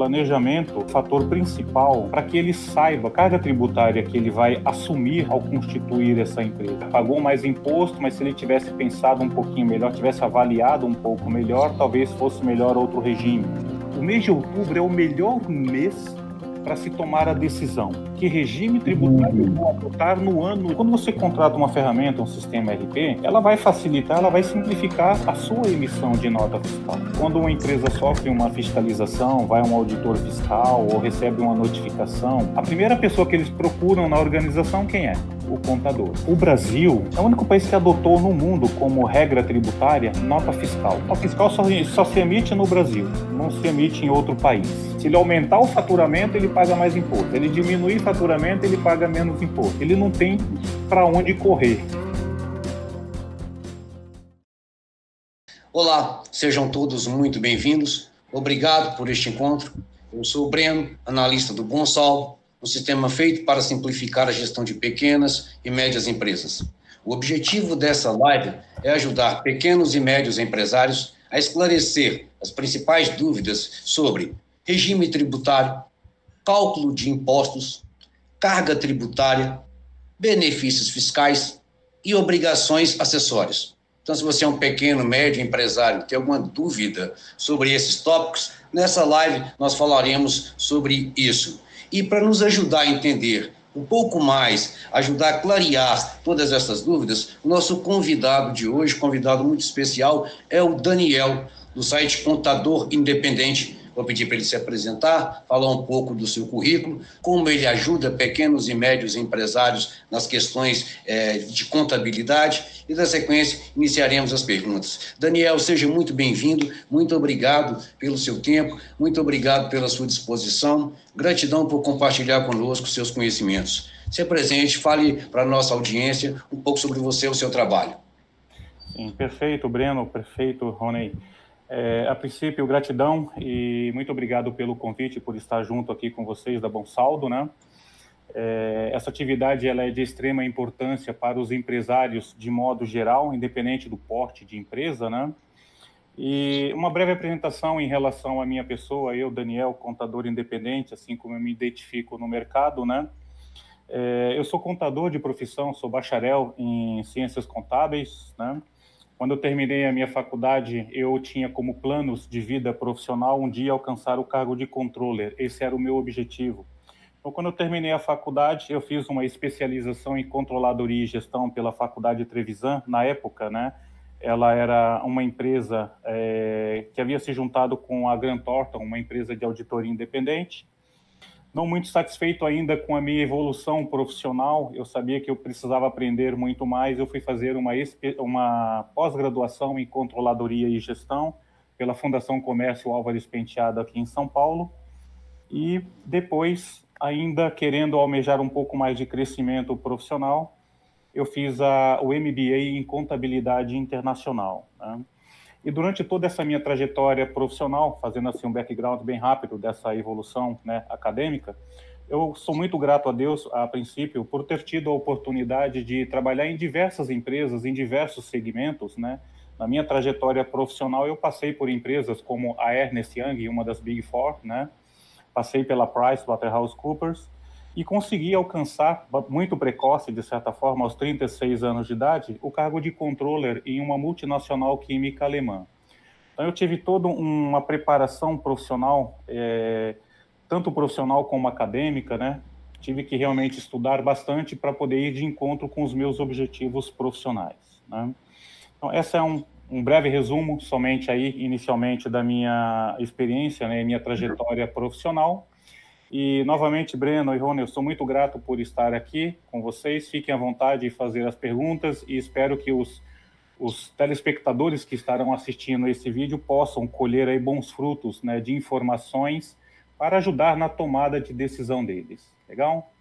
Planejamento, o fator principal para que ele saiba a carga tributária que ele vai assumir ao constituir essa empresa. Pagou mais imposto, mas se ele tivesse pensado um pouquinho melhor, tivesse avaliado um pouco melhor, talvez fosse melhor outro regime. O mês de outubro é o melhor mês para se tomar a decisão. Que regime tributário eu vou adotar no ano? Quando você contrata uma ferramenta, um sistema ERP, ela vai facilitar, ela vai simplificar a sua emissão de nota fiscal. Quando uma empresa sofre uma fiscalização, vai a um auditor fiscal ou recebe uma notificação, a primeira pessoa que eles procuram na organização, quem é? O contador. O Brasil é o único país que adotou no mundo como regra tributária nota fiscal. Nota fiscal só se emite no Brasil, não se emite em outro país. Se ele aumentar o faturamento, ele paga mais imposto. Se ele diminuir o faturamento, ele paga menos imposto. Ele não tem para onde correr. Olá, sejam todos muito bem-vindos. Obrigado por este encontro. Eu sou o Breno, analista do Bonsal, um sistema feito para simplificar a gestão de pequenas e médias empresas. O objetivo dessa live é ajudar pequenos e médios empresários a esclarecer as principais dúvidas sobre regime tributário, cálculo de impostos, carga tributária, benefícios fiscais e obrigações acessórias. Então, se você é um pequeno, médio empresário, tem alguma dúvida sobre esses tópicos, nessa live nós falaremos sobre isso. E para nos ajudar a entender um pouco mais, ajudar a clarear todas essas dúvidas, o nosso convidado de hoje, convidado muito especial, é o Daniel, do site Contador Independente. Vou pedir para ele se apresentar, falar um pouco do seu currículo, como ele ajuda pequenos e médios empresários nas questões de contabilidade e, na sequência, iniciaremos as perguntas. Daniel, seja muito bem-vindo, muito obrigado pelo seu tempo, muito obrigado pela sua disposição, gratidão por compartilhar conosco seus conhecimentos. Se apresente, fale para a nossa audiência um pouco sobre você e o seu trabalho. Sim, perfeito, Breno, perfeito, Rony. A princípio, gratidão e muito obrigado pelo convite, por estar junto aqui com vocês da Bonsaldo, né? Essa atividade ela é de extrema importância para os empresários de modo geral, independente do porte de empresa, né? E uma breve apresentação em relação à minha pessoa, eu, Daniel, contador independente, assim como eu me identifico no mercado, né? Eu sou contador de profissão, sou bacharel em ciências contábeis, né? Quando eu terminei a minha faculdade, eu tinha como planos de vida profissional um dia alcançar o cargo de controller. Esse era o meu objetivo. Então, quando eu terminei a faculdade, eu fiz uma especialização em controladoria e gestão pela Faculdade Trevisan. Na época, né, ela era uma empresa que havia se juntado com a Grant Thornton, uma empresa de auditoria independente. Não muito satisfeito ainda com a minha evolução profissional, eu sabia que eu precisava aprender muito mais, eu fui fazer uma pós-graduação em controladoria e gestão pela Fundação Comércio Álvares Penteado aqui em São Paulo, e depois, ainda querendo almejar um pouco mais de crescimento profissional, eu fiz o MBA em Contabilidade Internacional, né? E durante toda essa minha trajetória profissional, fazendo assim um background bem rápido dessa evolução, né, acadêmica, eu sou muito grato a Deus, a princípio, por ter tido a oportunidade de trabalhar em diversas empresas, em diversos segmentos, né? Na minha trajetória profissional, eu passei por empresas como a Ernst Young, uma das Big Four, né? Passei pela PricewaterhouseCoopers e consegui alcançar, muito precoce, de certa forma, aos 36 anos de idade, o cargo de controller em uma multinacional química alemã. Então, eu tive toda uma preparação profissional, tanto profissional como acadêmica, né? Tive que realmente estudar bastante para poder ir de encontro com os meus objetivos profissionais, né? Então, essa é um breve resumo, somente aí, inicialmente, da minha experiência, né, minha trajetória profissional. E, novamente, Breno e Rony, eu sou muito grato por estar aqui com vocês. Fiquem à vontade de fazer as perguntas e espero que os telespectadores que estarão assistindo esse vídeo possam colher aí bons frutos, né, de informações para ajudar na tomada de decisão deles. Legal?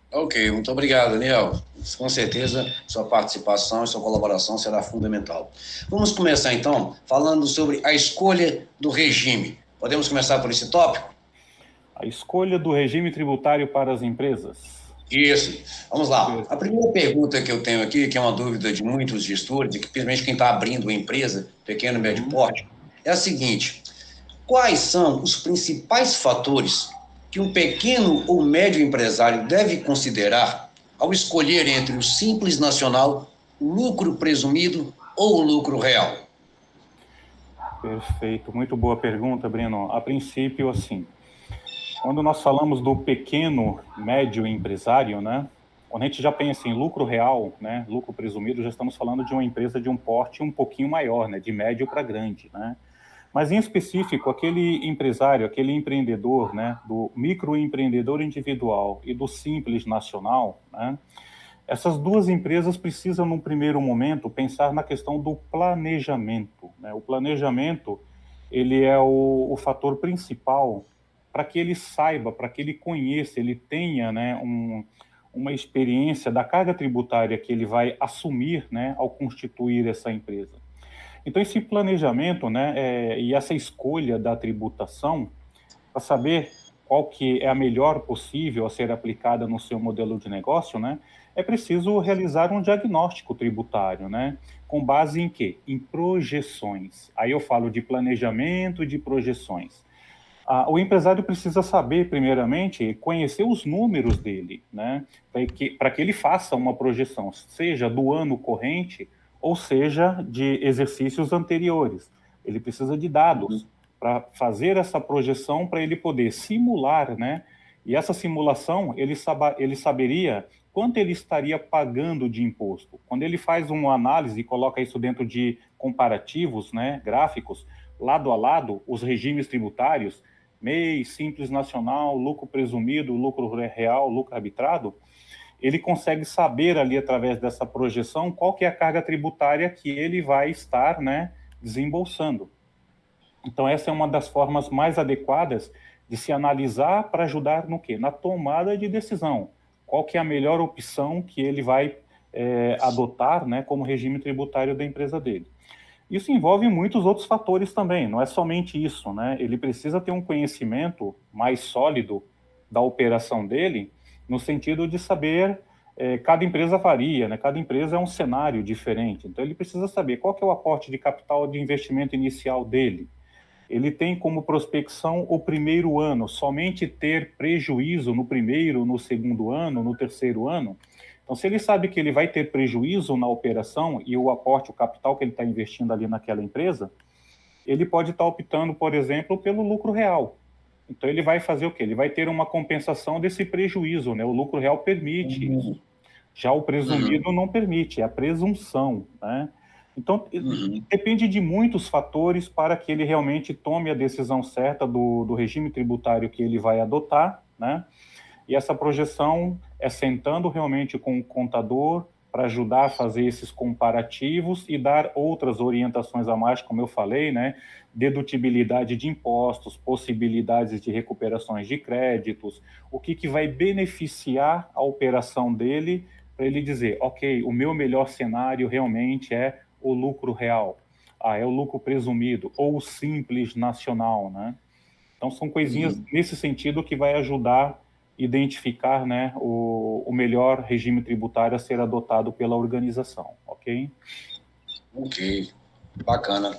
Ok, muito obrigado, Daniel. Com certeza, sua participação e sua colaboração será fundamental. Vamos começar, então, falando sobre a escolha do regime. Podemos começar por esse tópico? A escolha do regime tributário para as empresas. Isso. Vamos lá. A primeira pergunta que eu tenho aqui, que é uma dúvida de muitos gestores, e que principalmente quem está abrindo uma empresa, pequeno e médio porte, é a seguinte: quais são os principais fatores que um pequeno ou médio empresário deve considerar ao escolher entre o Simples Nacional, o lucro presumido ou o lucro real? Perfeito, muito boa pergunta, Breno. A princípio, assim, quando nós falamos do pequeno, médio empresário, né, quando a gente já pensa em lucro real, né, lucro presumido, já estamos falando de uma empresa de um porte um pouquinho maior, né, de médio para grande, né. Mas, em específico, aquele empresário, aquele empreendedor, né, do microempreendedor individual e do Simples Nacional, né, essas duas empresas precisam, num primeiro momento, pensar na questão do planejamento, né. O planejamento, ele é o fator principal para que ele saiba, para que ele conheça, ele tenha, né, uma experiência da carga tributária que ele vai assumir, né, ao constituir essa empresa. Então, esse planejamento, né, e essa escolha da tributação, para saber qual que é a melhor possível a ser aplicada no seu modelo de negócio, né, é preciso realizar um diagnóstico tributário, né, com base em quê? Em projeções. Aí eu falo de planejamento e de projeções. O empresário precisa saber, primeiramente, conhecer os números dele, né, para que ele faça uma projeção, seja do ano corrente ou seja de exercícios anteriores. Ele precisa de dados para fazer essa projeção, para ele poder simular, né, e essa simulação ele saberia quanto ele estaria pagando de imposto. Quando ele faz uma análise e coloca isso dentro de comparativos, né, gráficos, lado a lado, os regimes tributários, MEI, Simples Nacional, lucro presumido, lucro real, lucro arbitrado, ele consegue saber ali, através dessa projeção, qual que é a carga tributária que ele vai estar, né, desembolsando. Então, essa é uma das formas mais adequadas de se analisar para ajudar no quê? Na tomada de decisão. Qual que é a melhor opção que ele vai adotar, né, como regime tributário da empresa dele. Isso envolve muitos outros fatores também, não é somente isso, né? Ele precisa ter um conhecimento mais sólido da operação dele, no sentido de saber, cada empresa varia, né? Cada empresa é um cenário diferente, então ele precisa saber qual que é o aporte de capital de investimento inicial dele. Ele tem como prospecção o primeiro ano, somente ter prejuízo no primeiro, no segundo ano, no terceiro ano. Então, se ele sabe que ele vai ter prejuízo na operação e o aporte, o capital que ele está investindo ali naquela empresa, ele pode estar optando, por exemplo, pelo lucro real. Então, ele vai fazer o quê? Ele vai ter uma compensação desse prejuízo, né? O lucro real permite isso. Já o presumido não permite, é a presunção, né? Então, depende de muitos fatores para que ele realmente tome a decisão certa do regime tributário que ele vai adotar, né? E essa projeção é sentando realmente com o contador para ajudar a fazer esses comparativos e dar outras orientações a mais, como eu falei, né? Dedutibilidade de impostos, possibilidades de recuperações de créditos, o que vai beneficiar a operação dele, para ele dizer, ok, o meu melhor cenário realmente é o lucro real, é o lucro presumido, ou o Simples Nacional, né? Então, são coisinhas nesse sentido que vai ajudar a identificar, né, o melhor regime tributário a ser adotado pela organização, ok? Ok, bacana.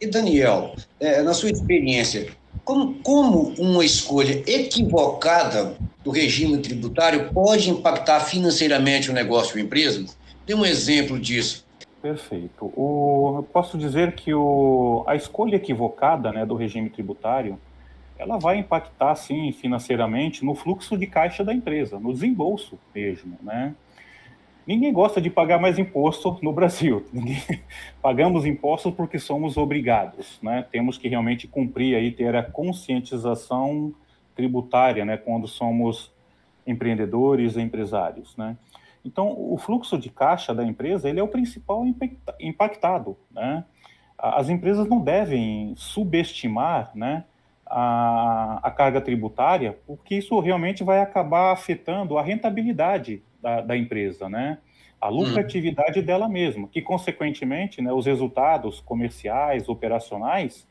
E Daniel, na sua experiência, como uma escolha equivocada do regime tributário pode impactar financeiramente o negócio ou empresa? Dê um exemplo disso. Perfeito. Eu posso dizer que a escolha equivocada, né, do regime tributário, ela vai impactar, sim, financeiramente no fluxo de caixa da empresa, no desembolso mesmo, né? Ninguém gosta de pagar mais imposto no Brasil. Pagamos impostos porque somos obrigados, né? Temos que realmente cumprir aí, ter a conscientização tributária, né, quando somos empreendedores e empresários, né? Então, o fluxo de caixa da empresa, ele é o principal impactado, né? As empresas não devem subestimar, né, a carga tributária, porque isso realmente vai acabar afetando a rentabilidade da empresa, né? A lucratividade dela mesma, que, consequentemente, né, os resultados comerciais, operacionais,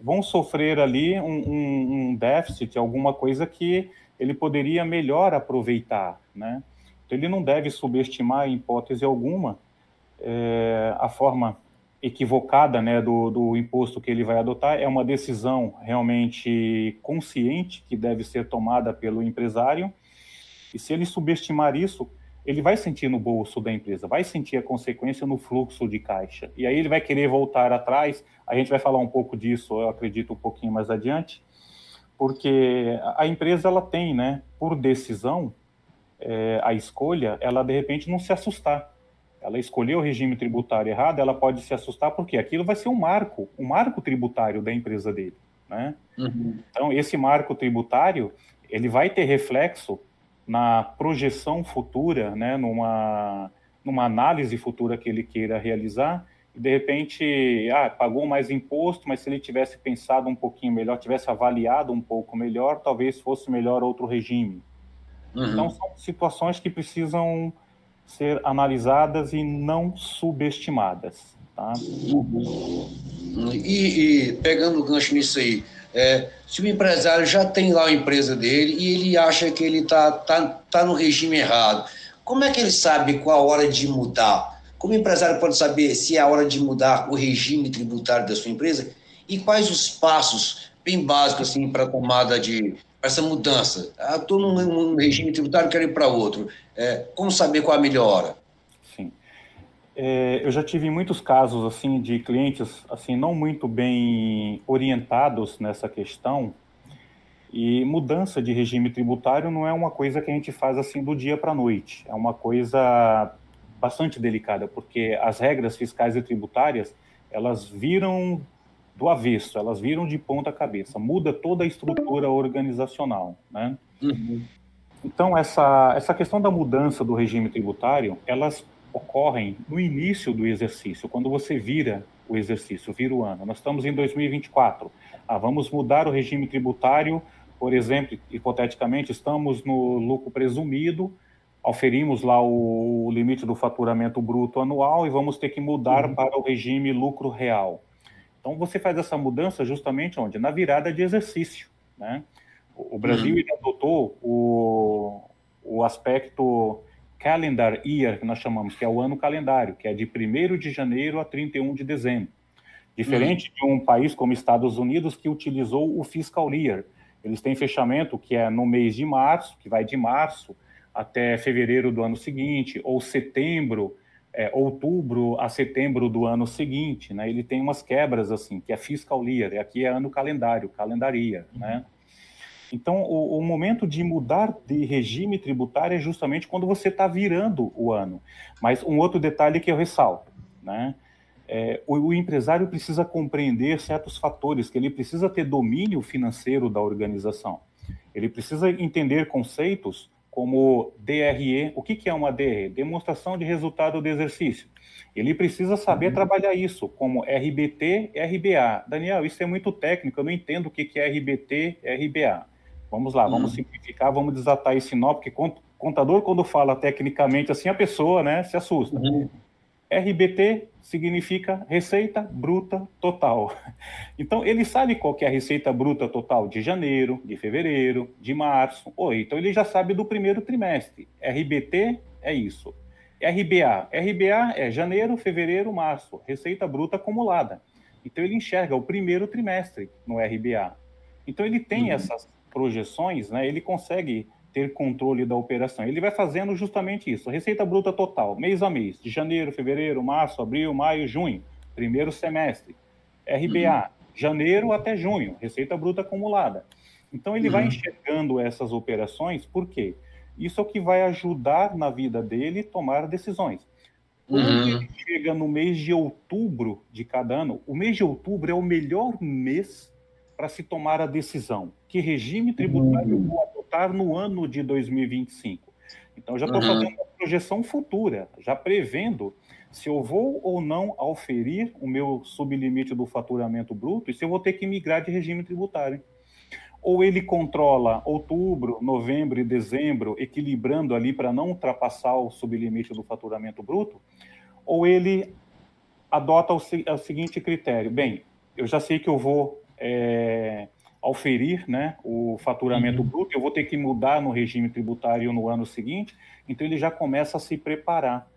vão sofrer ali um déficit, alguma coisa que ele poderia melhor aproveitar, né? Então, ele não deve subestimar, em hipótese alguma, a forma equivocada, né, do imposto que ele vai adotar, é uma decisão realmente consciente que deve ser tomada pelo empresário, e se ele subestimar isso, ele vai sentir no bolso da empresa, vai sentir a consequência no fluxo de caixa, e aí ele vai querer voltar atrás. A gente vai falar um pouco disso, eu acredito, um pouquinho mais adiante, porque a empresa, ela tem, né, por decisão, a escolha, ela de repente não se assustar. Ela escolheu o regime tributário errado, ela pode se assustar porque aquilo vai ser um marco tributário da empresa dele, né? Uhum. Então, esse marco tributário, ele vai ter reflexo na projeção futura, né, numa análise futura que ele queira realizar, e de repente, pagou mais imposto, mas se ele tivesse pensado um pouquinho melhor, tivesse avaliado um pouco melhor, talvez fosse melhor outro regime. Então, Uhum. são situações que precisam ser analisadas e não subestimadas, tá? E pegando o gancho nisso aí, se o empresário já tem lá a empresa dele e ele acha que ele tá no regime errado, como é que ele sabe qual a hora de mudar? Como o empresário pode saber se é a hora de mudar o regime tributário da sua empresa? E quais os passos bem básicos assim, para a tomada para essa mudança? Estou num regime tributário, quero ir para outro. Como saber qual a melhor hora? Sim. Eu já tive muitos casos assim de clientes assim não muito bem orientados nessa questão, e mudança de regime tributário não é uma coisa que a gente faz assim do dia para a noite. É uma coisa bastante delicada, porque as regras fiscais e tributárias, elas viram do avesso, elas viram de ponta cabeça, muda toda a estrutura organizacional, né? Uhum. Então, essa questão da mudança do regime tributário, elas ocorrem no início do exercício, quando você vira o exercício, vira o ano. Nós estamos em 2024. Vamos mudar o regime tributário, por exemplo, hipoteticamente, estamos no lucro presumido, auferimos lá o limite do faturamento bruto anual e vamos ter que mudar para o regime lucro real. Então, você faz essa mudança justamente onde? Na virada de exercício, né? O Brasil ele adotou o aspecto calendar year, que nós chamamos, que é o ano calendário, que é de 1º de janeiro a 31 de dezembro. Diferente de um país como Estados Unidos, que utilizou o fiscal year. Eles têm fechamento que é no mês de março, que vai de março até fevereiro do ano seguinte, ou setembro, outubro a setembro do ano seguinte, né? Ele tem umas quebras assim, que é fiscal year, e aqui é ano calendário, calendaria, né? Então, o momento de mudar de regime tributário é justamente quando você está virando o ano. Mas um outro detalhe que eu ressalto, né? O empresário precisa compreender certos fatores, que ele precisa ter domínio financeiro da organização. Ele precisa entender conceitos como DRE. O que é uma DRE? Demonstração de resultado do exercício. Ele precisa saber trabalhar isso, como RBT, RBA. Daniel, isso é muito técnico, eu não entendo o que é RBT, RBA. Vamos lá, vamos simplificar, vamos desatar esse nó, porque contador, quando fala tecnicamente assim, a pessoa, né, se assusta. RBT significa Receita Bruta Total. Então, ele sabe qual que é a Receita Bruta Total de janeiro, de fevereiro, de março. Então, ele já sabe do primeiro trimestre. RBT é isso. RBA é janeiro, fevereiro, março. Receita Bruta Acumulada. Então, ele enxerga o primeiro trimestre no RBA. Então, ele tem essas projeções, né? Ele consegue ter controle da operação. Ele vai fazendo justamente isso. Receita bruta total, mês a mês, de janeiro, fevereiro, março, abril, maio, junho, primeiro semestre. RBA, janeiro até junho, receita bruta acumulada. Então, ele vai enxergando essas operações, por quê? Isso é o que vai ajudar na vida dele tomar decisões. Quando ele chega no mês de outubro de cada ano, o mês de outubro é o melhor mês para se tomar a decisão. Que regime tributário eu vou adotar no ano de 2025? Então, já estou fazendo uma projeção futura, já prevendo se eu vou ou não auferir o meu sublimite do faturamento bruto e se eu vou ter que migrar de regime tributário. Ou ele controla outubro, novembro e dezembro, equilibrando ali para não ultrapassar o sublimite do faturamento bruto, ou ele adota o seguinte critério: bem, eu já sei que eu vou auferir, né, o faturamento bruto, eu vou ter que mudar no regime tributário no ano seguinte, então ele já começa a se preparar.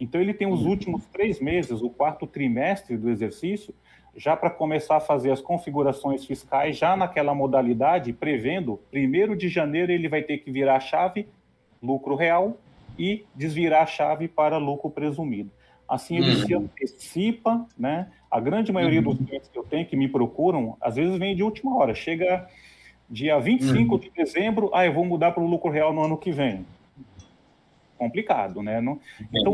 Então, ele tem os últimos 3 meses, o quarto trimestre do exercício, já para começar a fazer as configurações fiscais, já naquela modalidade, prevendo, 1º de janeiro ele vai ter que virar a chave, lucro real, e desvirar a chave para lucro presumido. Assim, ele se antecipa, né? A grande maioria dos clientes que eu tenho, que me procuram, às vezes vem de última hora, chega dia 25 de dezembro, eu vou mudar para o lucro real no ano que vem. Complicado, né? Então,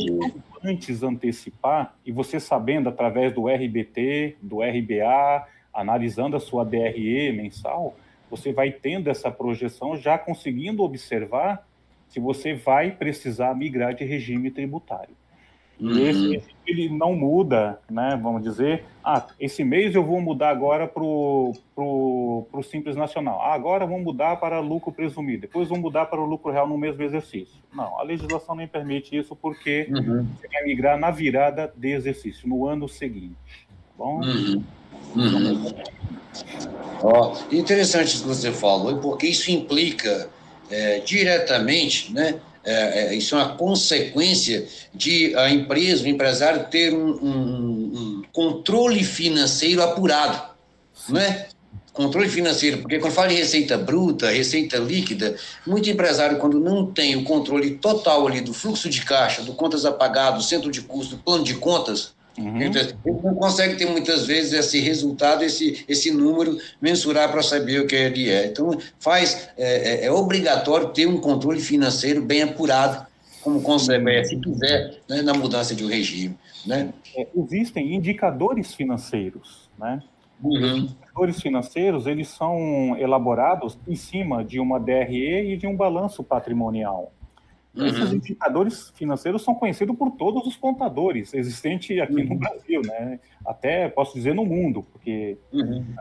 antes antecipar, e você sabendo através do RBT, do RBA, analisando a sua DRE mensal, você vai tendo essa projeção, já conseguindo observar se você vai precisar migrar de regime tributário. E esse ele não muda, né? Vamos dizer, esse mês eu vou mudar agora para o Simples Nacional. Agora vamos mudar para lucro presumido. Depois vamos mudar para o lucro real no mesmo exercício. Não, a legislação nem permite isso porque você vai migrar na virada de exercício, no ano seguinte. Tá bom? Interessante isso que você falou, porque isso implica diretamente, né? Isso é uma consequência de a empresa, o empresário ter um controle financeiro apurado, não é? Controle financeiro, porque quando fala de receita bruta, receita líquida, muito empresário, quando não tem o controle total ali do fluxo de caixa, do contas a pagar, do centro de custo, do plano de contas, ele não consegue ter muitas vezes esse resultado, esse número, mensurar para saber o que ele é. Então, é obrigatório ter um controle financeiro bem apurado, como consequência, se quiser, né, na mudança de um regime. Né? Existem indicadores financeiros, né? Os indicadores financeiros, eles são elaborados em cima de uma DRE e de um balanço patrimonial. Esses indicadores financeiros são conhecidos por todos os contadores existentes aqui no Brasil, né? Até posso dizer no mundo, porque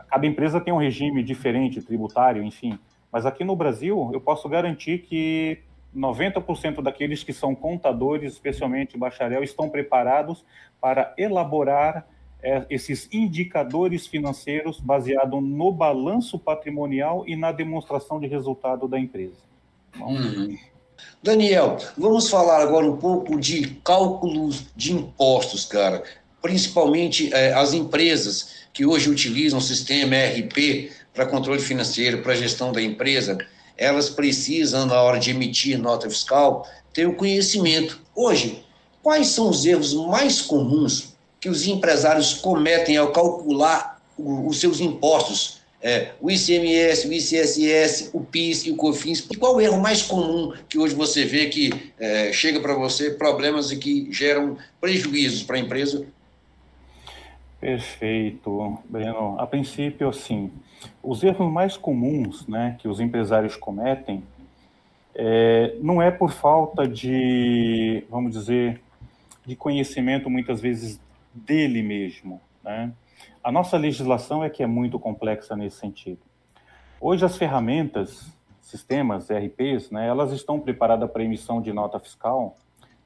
cada empresa tem um regime diferente, tributário, enfim. Mas aqui no Brasil, eu posso garantir que 90% daqueles que são contadores, especialmente bacharel, estão preparados para elaborar esses indicadores financeiros baseados no balanço patrimonial e na demonstração de resultado da empresa. Bom, Daniel, vamos falar agora um pouco de cálculos de impostos, cara. Principalmente as empresas que hoje utilizam o sistema ERP para controle financeiro, para gestão da empresa, elas precisam, na hora de emitir nota fiscal, ter o conhecimento. Hoje, quais são os erros mais comuns que os empresários cometem ao calcular os seus impostos? O ICMS, o ICSS, o PIS e o COFINS. E qual o erro mais comum que hoje você vê que chega para você, problemas e que geram prejuízos para a empresa? Perfeito, Breno. A princípio, assim, os erros mais comuns, né, que os empresários cometem não é por falta de, vamos dizer, de conhecimento, muitas vezes, dele mesmo, né? A nossa legislação é que é muito complexa nesse sentido. Hoje as ferramentas, sistemas, ERPs, né, elas estão preparadas para emissão de nota fiscal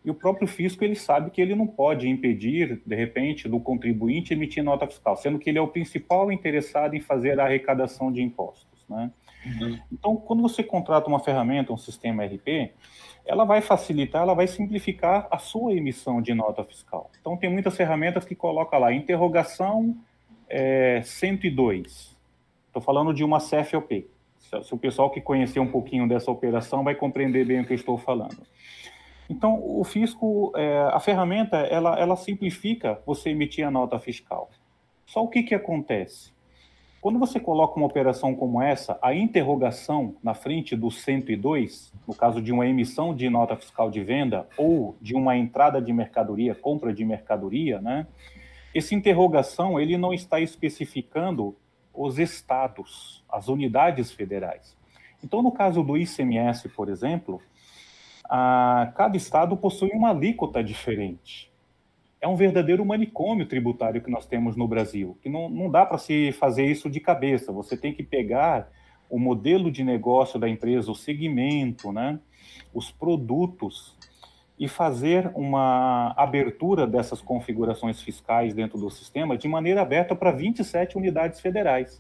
e o próprio fisco ele sabe que ele não pode impedir, de repente, do contribuinte emitir nota fiscal, sendo que ele é o principal interessado em fazer a arrecadação de impostos, né? Então, quando você contrata uma ferramenta, um sistema ERP, ela vai facilitar, ela vai simplificar a sua emissão de nota fiscal. Então, tem muitas ferramentas que colocam lá, interrogação 102. Estou falando de uma CFOP. Se o pessoal que conhecer um pouquinho dessa operação vai compreender bem o que eu estou falando. Então, o fisco, a ferramenta, ela simplifica você emitir a nota fiscal. Só o que acontece? Quando você coloca uma operação como essa, a interrogação na frente do 102, no caso de uma emissão de nota fiscal de venda ou de uma entrada de mercadoria, compra de mercadoria, né? Esse interrogação, ele não está especificando os estados, as unidades federais. Então, no caso do ICMS, por exemplo, cada estado possui uma alíquota diferente. É um verdadeiro manicômio tributário que nós temos no Brasil, que não dá para se fazer isso de cabeça. Você tem que pegar o modelo de negócio da empresa, o segmento, né, os produtos, e fazer uma abertura dessas configurações fiscais dentro do sistema de maneira aberta para 27 unidades federais.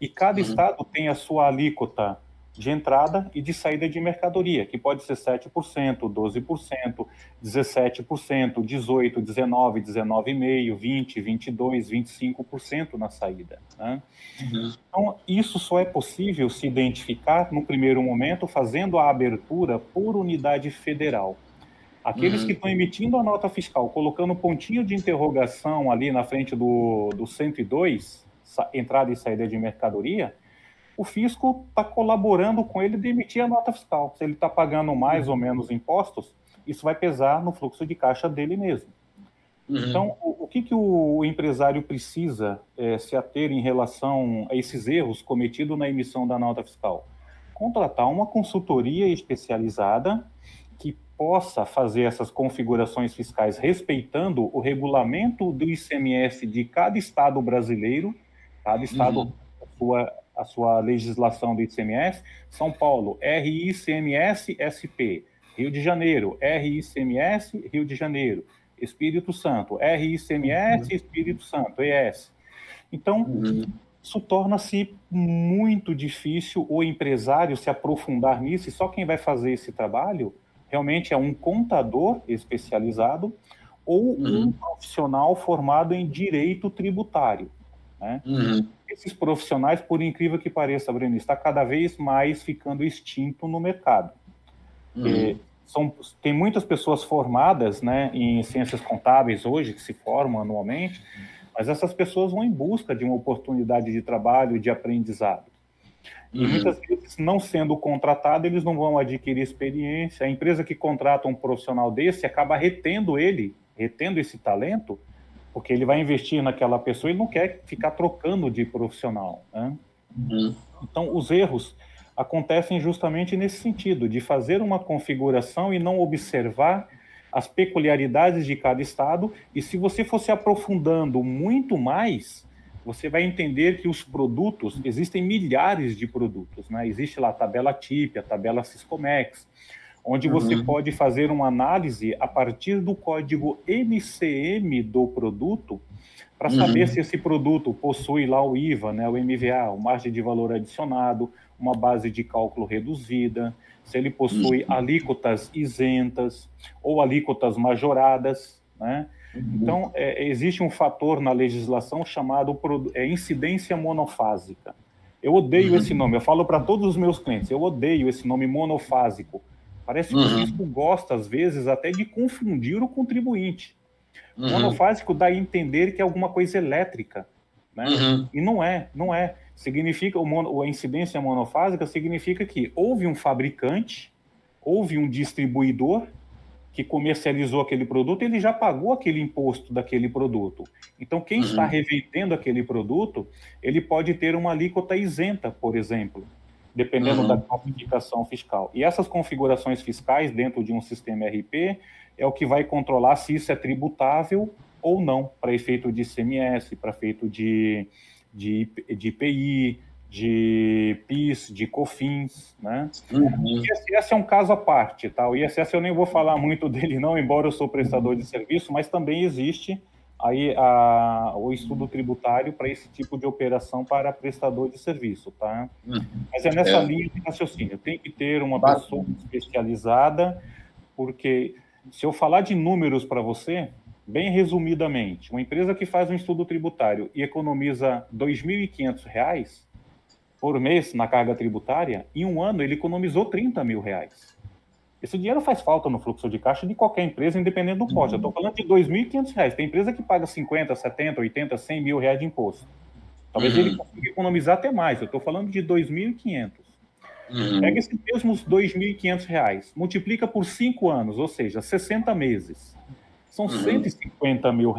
E cada estado tem a sua alíquota de entrada e de saída de mercadoria, que pode ser 7%, 12%, 17%, 18%, 19%, 19,5%, 20%, 22%, 25% na saída, né? Então, isso só é possível se identificar, no primeiro momento, fazendo a abertura por unidade federal. Aqueles que estão emitindo a nota fiscal, colocando um pontinho de interrogação ali na frente do 102, entrada e saída de mercadoria, o fisco está colaborando com ele de emitir a nota fiscal. Se ele está pagando mais ou menos impostos, isso vai pesar no fluxo de caixa dele mesmo. Então, o que o empresário precisa se ater em relação a esses erros cometidos na emissão da nota fiscal? Contratar uma consultoria especializada que possa fazer essas configurações fiscais respeitando o regulamento do ICMS de cada estado brasileiro, cada estado a sua legislação do ICMS. São Paulo, RICMS-SP. Rio de Janeiro, RICMS, Rio de Janeiro. Espírito Santo, RICMS, Espírito Santo, ES. Então, isso torna-se muito difícil o empresário se aprofundar nisso, e só quem vai fazer esse trabalho realmente é um contador especializado ou um profissional formado em direito tributário, né? Esses profissionais, por incrível que pareça, Breno, está cada vez mais ficando extinto no mercado. Tem muitas pessoas formadas, né, em ciências contábeis hoje, que se formam anualmente, mas essas pessoas vão em busca de uma oportunidade de trabalho, de aprendizado. E muitas vezes, não sendo contratado, eles não vão adquirir experiência. A empresa que contrata um profissional desse acaba retendo esse talento, porque ele vai investir naquela pessoa e não quer ficar trocando de profissional, né? Então, os erros acontecem justamente nesse sentido, de fazer uma configuração e não observar as peculiaridades de cada estado. E se você for se aprofundando muito mais, você vai entender que os produtos, existem milhares de produtos, né? Existe lá a tabela TIP, a tabela Siscomex, onde você pode fazer uma análise a partir do código MCM do produto para saber se esse produto possui lá o IVA, né, o MVA, o margem de valor adicionado, uma base de cálculo reduzida, se ele possui alíquotas isentas ou alíquotas majoradas, né? Então, existe um fator na legislação chamado incidência monofásica. Eu odeio esse nome, eu falo para todos os meus clientes, eu odeio esse nome monofásico. Parece que o fisco gosta, às vezes, até de confundir o contribuinte. Monofásico dá a entender que é alguma coisa elétrica, né? E não é. Significa, a incidência monofásica significa que houve um fabricante, houve um distribuidor que comercializou aquele produto, ele já pagou aquele imposto daquele produto. Então, quem está revendendo aquele produto, ele pode ter uma alíquota isenta, por exemplo, dependendo da classificação fiscal. E essas configurações fiscais dentro de um sistema RP é o que vai controlar se isso é tributável ou não, para efeito de ICMS, para efeito de IPI, de PIS, de COFINS, né? O ISS é um caso à parte, tá? O ISS eu nem vou falar muito dele não, embora eu sou prestador de serviço, mas também existe aí o estudo tributário para esse tipo de operação para prestador de serviço, tá? Mas é nessa linha de raciocínio, tem que ter uma pessoa especializada, porque se eu falar de números para você, bem resumidamente, uma empresa que faz um estudo tributário e economiza R$ 2.500 por mês na carga tributária, em um ano ele economizou R$ 30 mil. Esse dinheiro faz falta no fluxo de caixa de qualquer empresa, independente do porte. Eu estou falando de R$ 2.500. Tem empresa que paga 50, 70, 80, 100 mil reais de imposto. Talvez ele consiga economizar até mais. Eu estou falando de 2.500. Pega esses mesmos R$ 2.500, multiplica por 5 anos, ou seja, 60 meses. São R$ 150 mil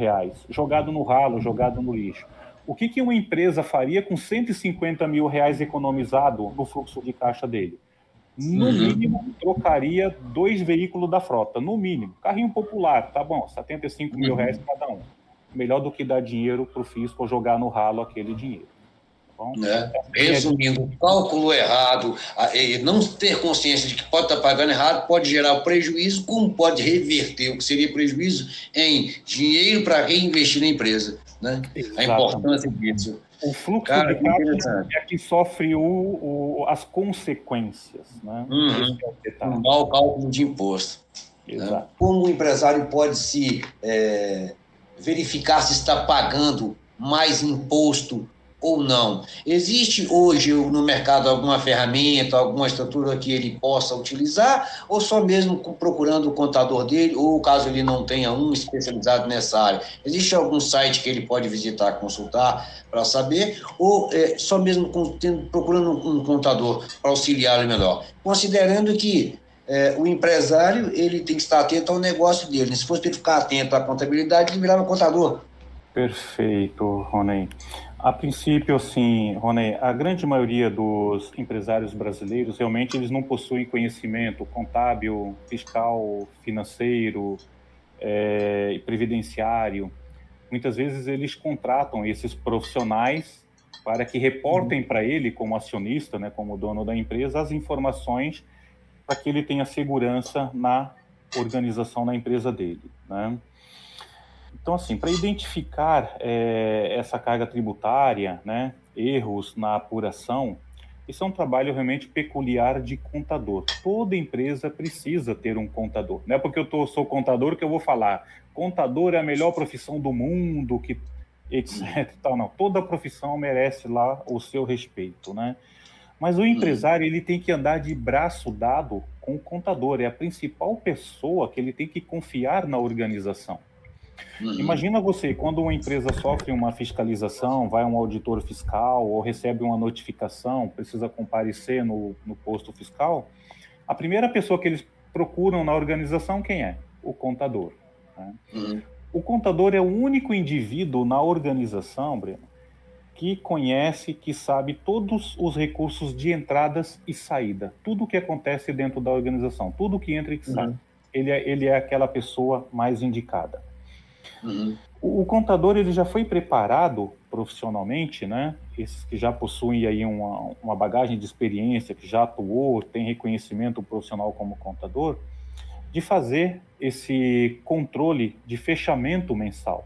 jogado no ralo, jogado no lixo. O que uma empresa faria com R$ 150 mil economizado no fluxo de caixa dele? No mínimo, trocaria 2 veículos da frota, no mínimo. Carrinho popular, tá bom, R$ 75 mil cada um. Melhor do que dar dinheiro para o fisco ou jogar no ralo aquele dinheiro. Tá bom? Resumindo, cálculo errado, e não ter consciência de que pode estar pagando errado, pode gerar prejuízo, como pode reverter o que seria prejuízo em dinheiro para reinvestir na empresa, né? A importância disso. O fluxo Cara, de que caixa interessante. é que sofre as consequências, né? Esse é o detalhe. Um mau cálculo de imposto. Né? Exato. Como o empresário pode se verificar se está pagando mais imposto ou não? Existe hoje no mercado alguma ferramenta, alguma estrutura que ele possa utilizar, ou só mesmo procurando o contador dele, ou caso ele não tenha um especializado nessa área? Existe algum site que ele pode visitar, consultar para saber, ou só mesmo procurando um contador para auxiliá-lo melhor? Considerando que o empresário ele tem que estar atento ao negócio dele. Se fosse ele ficar atento à contabilidade, ele virava contador. Perfeito, Rony. A princípio, assim, Rony, a grande maioria dos empresários brasileiros realmente eles não possuem conhecimento contábil, fiscal, financeiro e previdenciário. Muitas vezes eles contratam esses profissionais para que reportem para ele, como acionista, né, como dono da empresa, as informações para que ele tenha segurança na organização da empresa dele, né? Então, assim, para identificar essa carga tributária, né, erros na apuração, isso é um trabalho realmente peculiar de contador. Toda empresa precisa ter um contador. Não é porque eu sou contador que eu vou falar contador é a melhor profissão do mundo, que etc. Não, toda profissão merece lá o seu respeito, né? Mas o empresário ele tem que andar de braço dado com o contador. É a principal pessoa que ele tem que confiar na organização. Imagina você, quando uma empresa sofre uma fiscalização, vai a um auditor fiscal ou recebe uma notificação, precisa comparecer no posto fiscal, a primeira pessoa que eles procuram na organização, quem é? O contador. Né? O contador é o único indivíduo na organização, Breno, que conhece, que sabe todos os recursos de entradas e saída, tudo o que acontece dentro da organização, tudo que entra e que sai. Ele é aquela pessoa mais indicada. O contador ele já foi preparado profissionalmente, né? Esses que já possuem aí uma bagagem de experiência, que já atuou, tem reconhecimento profissional como contador, de fazer esse controle de fechamento mensal.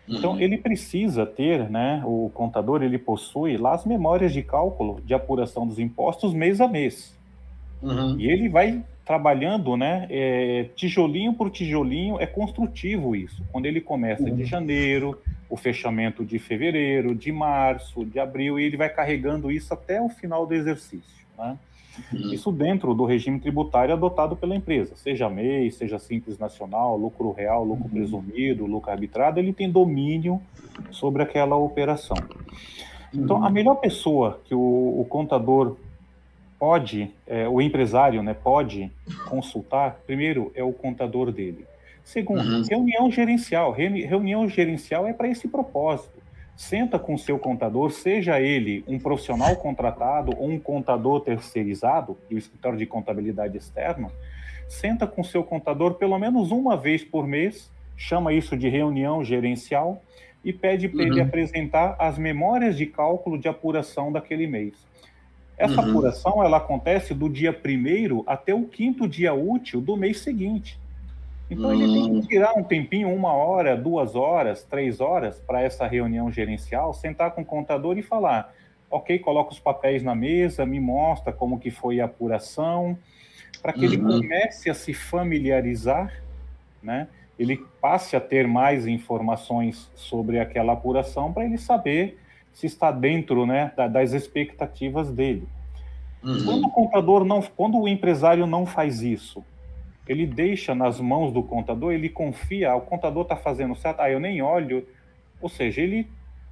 Então, ele precisa ter, né? O contador ele possui lá as memórias de cálculo de apuração dos impostos mês a mês. E ele vai trabalhando, né, tijolinho por tijolinho, é construtivo isso. Quando ele começa de janeiro, o fechamento de fevereiro, de março, de abril, e ele vai carregando isso até o final do exercício, né? Isso dentro do regime tributário adotado pela empresa, seja MEI, seja Simples Nacional, lucro real, lucro presumido, lucro arbitrado, ele tem domínio sobre aquela operação. Então, a melhor pessoa que o contador pode, o empresário, né, pode consultar, primeiro, é o contador dele. Segundo, reunião gerencial. Reunião gerencial é para esse propósito. Senta com o seu contador, seja ele um profissional contratado ou um contador terceirizado, do escritório de contabilidade externo, senta com o seu contador pelo menos uma vez por mês, chama isso de reunião gerencial, e pede para ele apresentar as memórias de cálculo de apuração daquele mês. Essa apuração ela acontece do dia 1º até o 5º dia útil do mês seguinte. Então, ele tem que tirar um tempinho, 1 hora, 2 horas, 3 horas, para essa reunião gerencial, sentar com o contador e falar, ok, coloca os papéis na mesa, me mostra como que foi a apuração, para que ele comece a se familiarizar, né? Ele passe a ter mais informações sobre aquela apuração, para ele saber se está dentro, né, das expectativas dele. Quando o empresário não faz isso, ele deixa nas mãos do contador, ele confia, o contador está fazendo certo, eu nem olho, ou seja,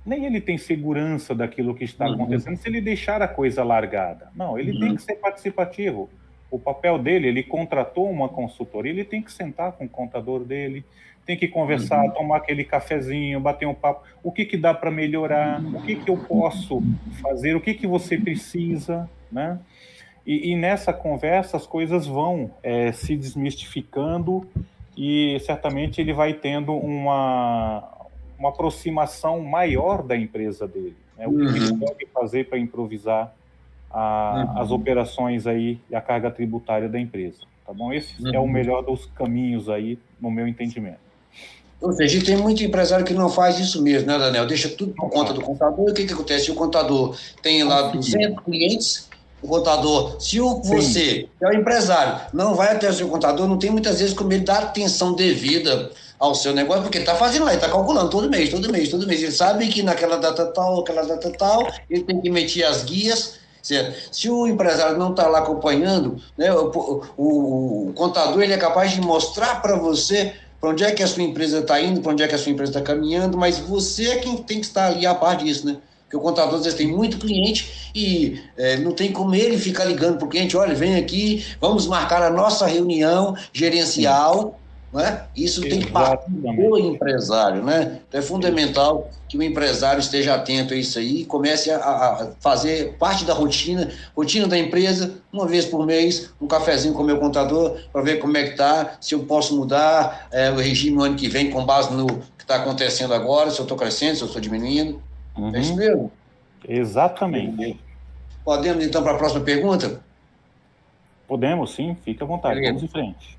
nem ele tem segurança daquilo que está acontecendo se ele deixar a coisa largada. Não, ele tem que ser participativo. O papel dele, ele contratou uma consultoria, ele tem que sentar com o contador dele, tem que conversar, tomar aquele cafezinho, bater um papo, o que dá para melhorar, o que eu posso fazer, o que você precisa, né? E nessa conversa as coisas vão se desmistificando e certamente ele vai tendo uma aproximação maior da empresa dele, né? O que ele pode fazer para improvisar as operações aí e a carga tributária da empresa, tá bom? Esse é o melhor dos caminhos aí, no meu entendimento. Ou seja, tem muito empresário que não faz isso mesmo, né, Daniel? Deixa tudo por conta do contador. E o que que acontece? Se o contador tem lá 200 clientes, o contador, se você, que é o empresário, não vai até o seu contador, não tem muitas vezes como ele dar atenção devida ao seu negócio, porque ele está fazendo lá, ele está calculando todo mês, todo mês, todo mês. Ele sabe que naquela data tal, aquela data tal, ele tem que emitir as guias. Se o empresário não está lá acompanhando, né, o contador ele é capaz de mostrar para você para onde é que a sua empresa está indo, para onde é que a sua empresa está caminhando, mas você é quem tem que estar ali a par disso, né? Porque o contador, às vezes, tem muito cliente e não tem como ele ficar ligando para o cliente, olha, vem aqui, vamos marcar a nossa reunião gerencial, né? Isso tem que partir do empresário, né? Então, é fundamental que o empresário esteja atento a isso aí e comece a fazer parte da rotina da empresa, uma vez por mês, um cafezinho com o meu contador, para ver como é que está, se eu posso mudar o regime no ano que vem com base no que está acontecendo agora, se eu estou crescendo, se eu estou diminuindo. É isso mesmo? Exatamente. Podemos, então, para a próxima pergunta? Podemos, sim. Fique à vontade. Vamos em frente.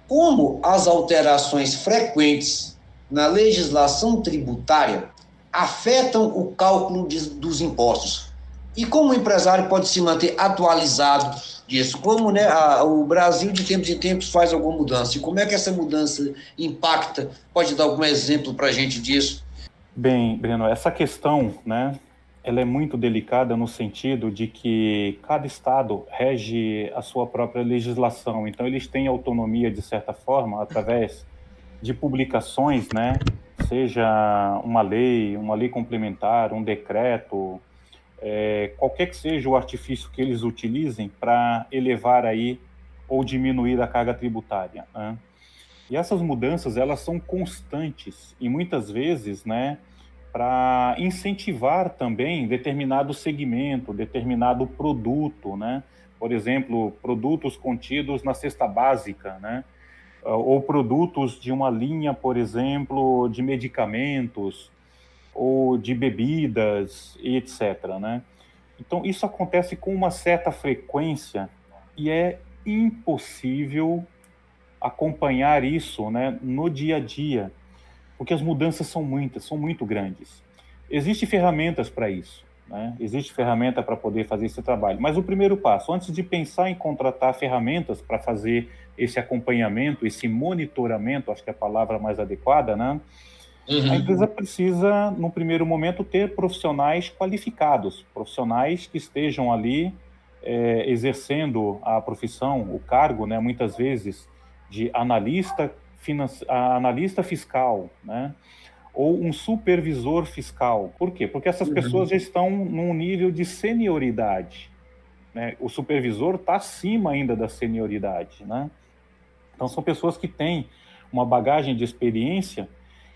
Como as alterações frequentes na legislação tributária afetam o cálculo dos impostos? E como o empresário pode se manter atualizado disso? Como, né, o Brasil, de tempos em tempos, faz alguma mudança? E como é que essa mudança impacta? Pode dar algum exemplo para a gente disso? Bem, Breno, essa questão, né, ela é muito delicada no sentido de que cada estado rege a sua própria legislação. Então, eles têm autonomia, de certa forma, através de publicações, né, seja uma lei complementar, um decreto, qualquer que seja o artifício que eles utilizem para elevar aí ou diminuir a carga tributária, né? E essas mudanças, elas são constantes e muitas vezes, né, para incentivar também determinado segmento, determinado produto, né? Por exemplo, produtos contidos na cesta básica, né? Ou produtos de uma linha, por exemplo, de medicamentos ou de bebidas, etc., né? Então, isso acontece com uma certa frequência e é impossível acompanhar isso, né, no dia a dia, porque as mudanças são muitas, são muito grandes. Existem ferramentas para isso, né? Existe ferramenta para poder fazer esse trabalho, mas o primeiro passo, antes de pensar em contratar ferramentas para fazer esse acompanhamento, esse monitoramento, acho que é a palavra mais adequada, né? A empresa precisa, no primeiro momento, ter profissionais qualificados, profissionais que estejam ali exercendo a profissão, o cargo, né, muitas vezes, de analista fiscal, né, ou um supervisor fiscal. Por quê? Porque essas pessoas já estão num nível de senioridade, né? O supervisor está acima ainda da senioridade, né? Então, são pessoas que têm uma bagagem de experiência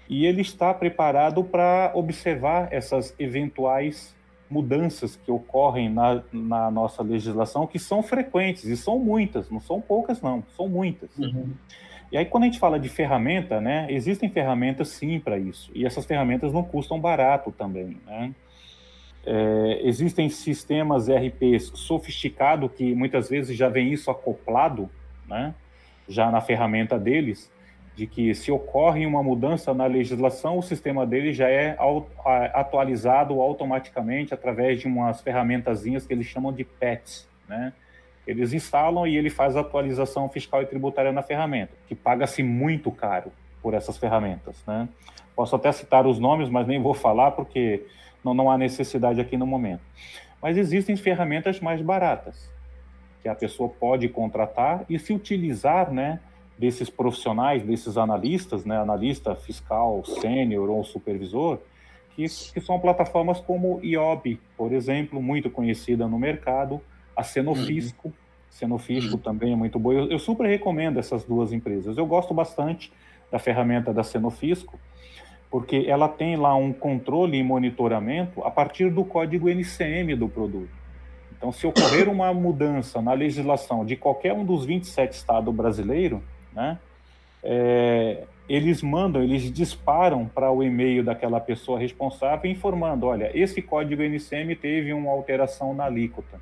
e ele está preparado para observar essas eventuais mudanças que ocorrem na nossa legislação, que são frequentes, e são muitas, não são poucas não, são muitas. E aí, quando a gente fala de ferramenta, né, existem ferramentas sim para isso, e essas ferramentas não custam barato também, né? Existem sistemas ERPs sofisticados que muitas vezes já vem isso acoplado, né, já na ferramenta deles, de que se ocorre uma mudança na legislação, o sistema dele já é atualizado automaticamente através de umas ferramentazinhas que eles chamam de PETs, né? Eles instalam e ele faz a atualização fiscal e tributária na ferramenta, que paga-se muito caro por essas ferramentas, né? Posso até citar os nomes, mas nem vou falar porque não há necessidade aqui no momento. Mas existem ferramentas mais baratas, que a pessoa pode contratar e se utilizar, né, desses profissionais, desses analistas, né, analista fiscal, sênior ou supervisor, que são plataformas como IOB, por exemplo, muito conhecida no mercado, a Cenofisco, Cenofisco também é muito boa. Eu super recomendo essas duas empresas. Eu gosto bastante da ferramenta da Cenofisco, porque ela tem lá um controle e monitoramento a partir do código NCM do produto. Então, se ocorrer uma mudança na legislação de qualquer um dos 27 estados brasileiros, né, eles disparam para o e-mail daquela pessoa responsável informando, olha, esse código NCM teve uma alteração na alíquota.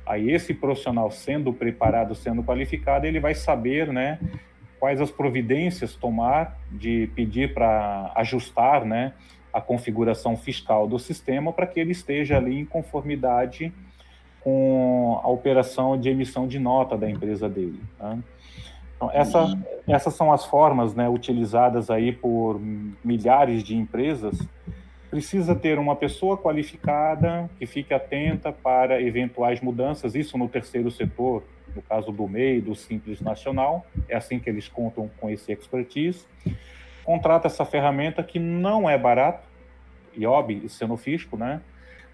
Aí esse profissional sendo preparado, sendo qualificado, ele vai saber, né, quais as providências tomar de pedir para ajustar, né, a configuração fiscal do sistema para que ele esteja ali em conformidade com a operação de emissão de nota da empresa dele, né? Então, essas são as formas, né, utilizadas aí por milhares de empresas. Precisa ter uma pessoa qualificada que fique atenta para eventuais mudanças, isso no terceiro setor, no caso do MEI, do Simples Nacional, é assim que eles contam com esse expertise. Contrata essa ferramenta que não é barato, IOB e Cenofisco, né?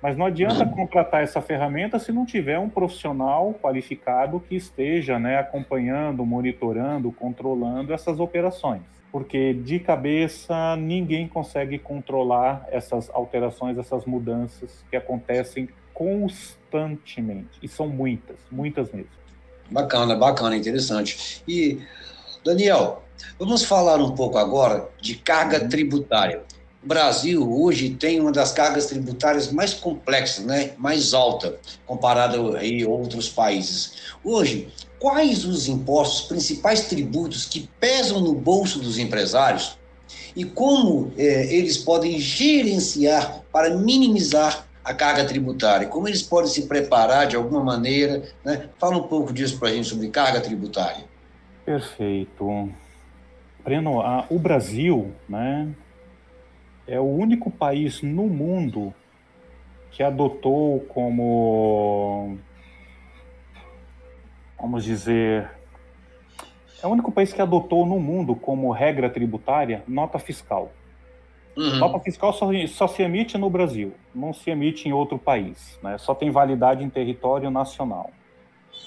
Mas não adianta contratar essa ferramenta se não tiver um profissional qualificado que esteja, né, acompanhando, monitorando, controlando essas operações. Porque de cabeça ninguém consegue controlar essas alterações, essas mudanças que acontecem constantemente. E são muitas, muitas mesmo. Bacana, bacana, interessante. E, Daniel, vamos falar um pouco agora de carga tributária. O Brasil hoje tem uma das cargas tributárias mais complexas, né? Mais alta, comparada a outros países. Hoje, quais os impostos, principais tributos que pesam no bolso dos empresários e como eles podem gerenciar para minimizar a carga tributária? Como eles podem se preparar de alguma maneira, né? Fala um pouco disso para a gente sobre carga tributária. Perfeito. Breno, o Brasil, né, é o único país no mundo que adotou como, vamos dizer, é o único país que adotou no mundo como regra tributária nota fiscal. Nota fiscal só se emite no Brasil, não se emite em outro país, né? Só tem validade em território nacional.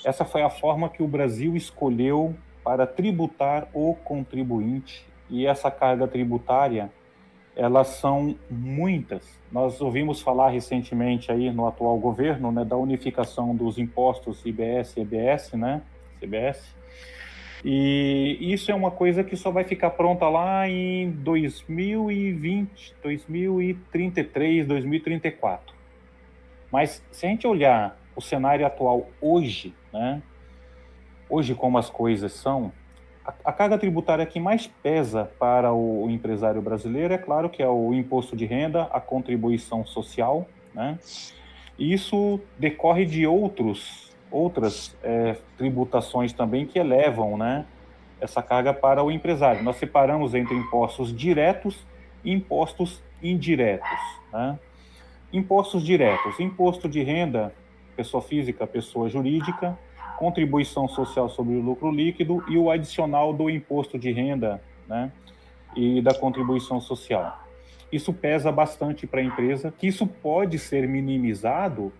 Essa foi a forma que o Brasil escolheu para tributar o contribuinte, e essa carga tributária, elas são muitas. Nós ouvimos falar recentemente aí no atual governo, né, da unificação dos impostos IBS e EBS, né, CBS, e isso é uma coisa que só vai ficar pronta lá em 2020, 2033, 2034. Mas se a gente olhar o cenário atual hoje, né, hoje como as coisas são, a carga tributária que mais pesa para o empresário brasileiro, é claro que é o imposto de renda, a contribuição social, né? E isso decorre de outras tributações também que elevam, né, essa carga para o empresário. Nós separamos entre impostos diretos e impostos indiretos, né? Impostos diretos, imposto de renda, pessoa física, pessoa jurídica, contribuição social sobre o lucro líquido e o adicional do imposto de renda, né, e da contribuição social. Isso pesa bastante para a empresa, que isso pode ser minimizado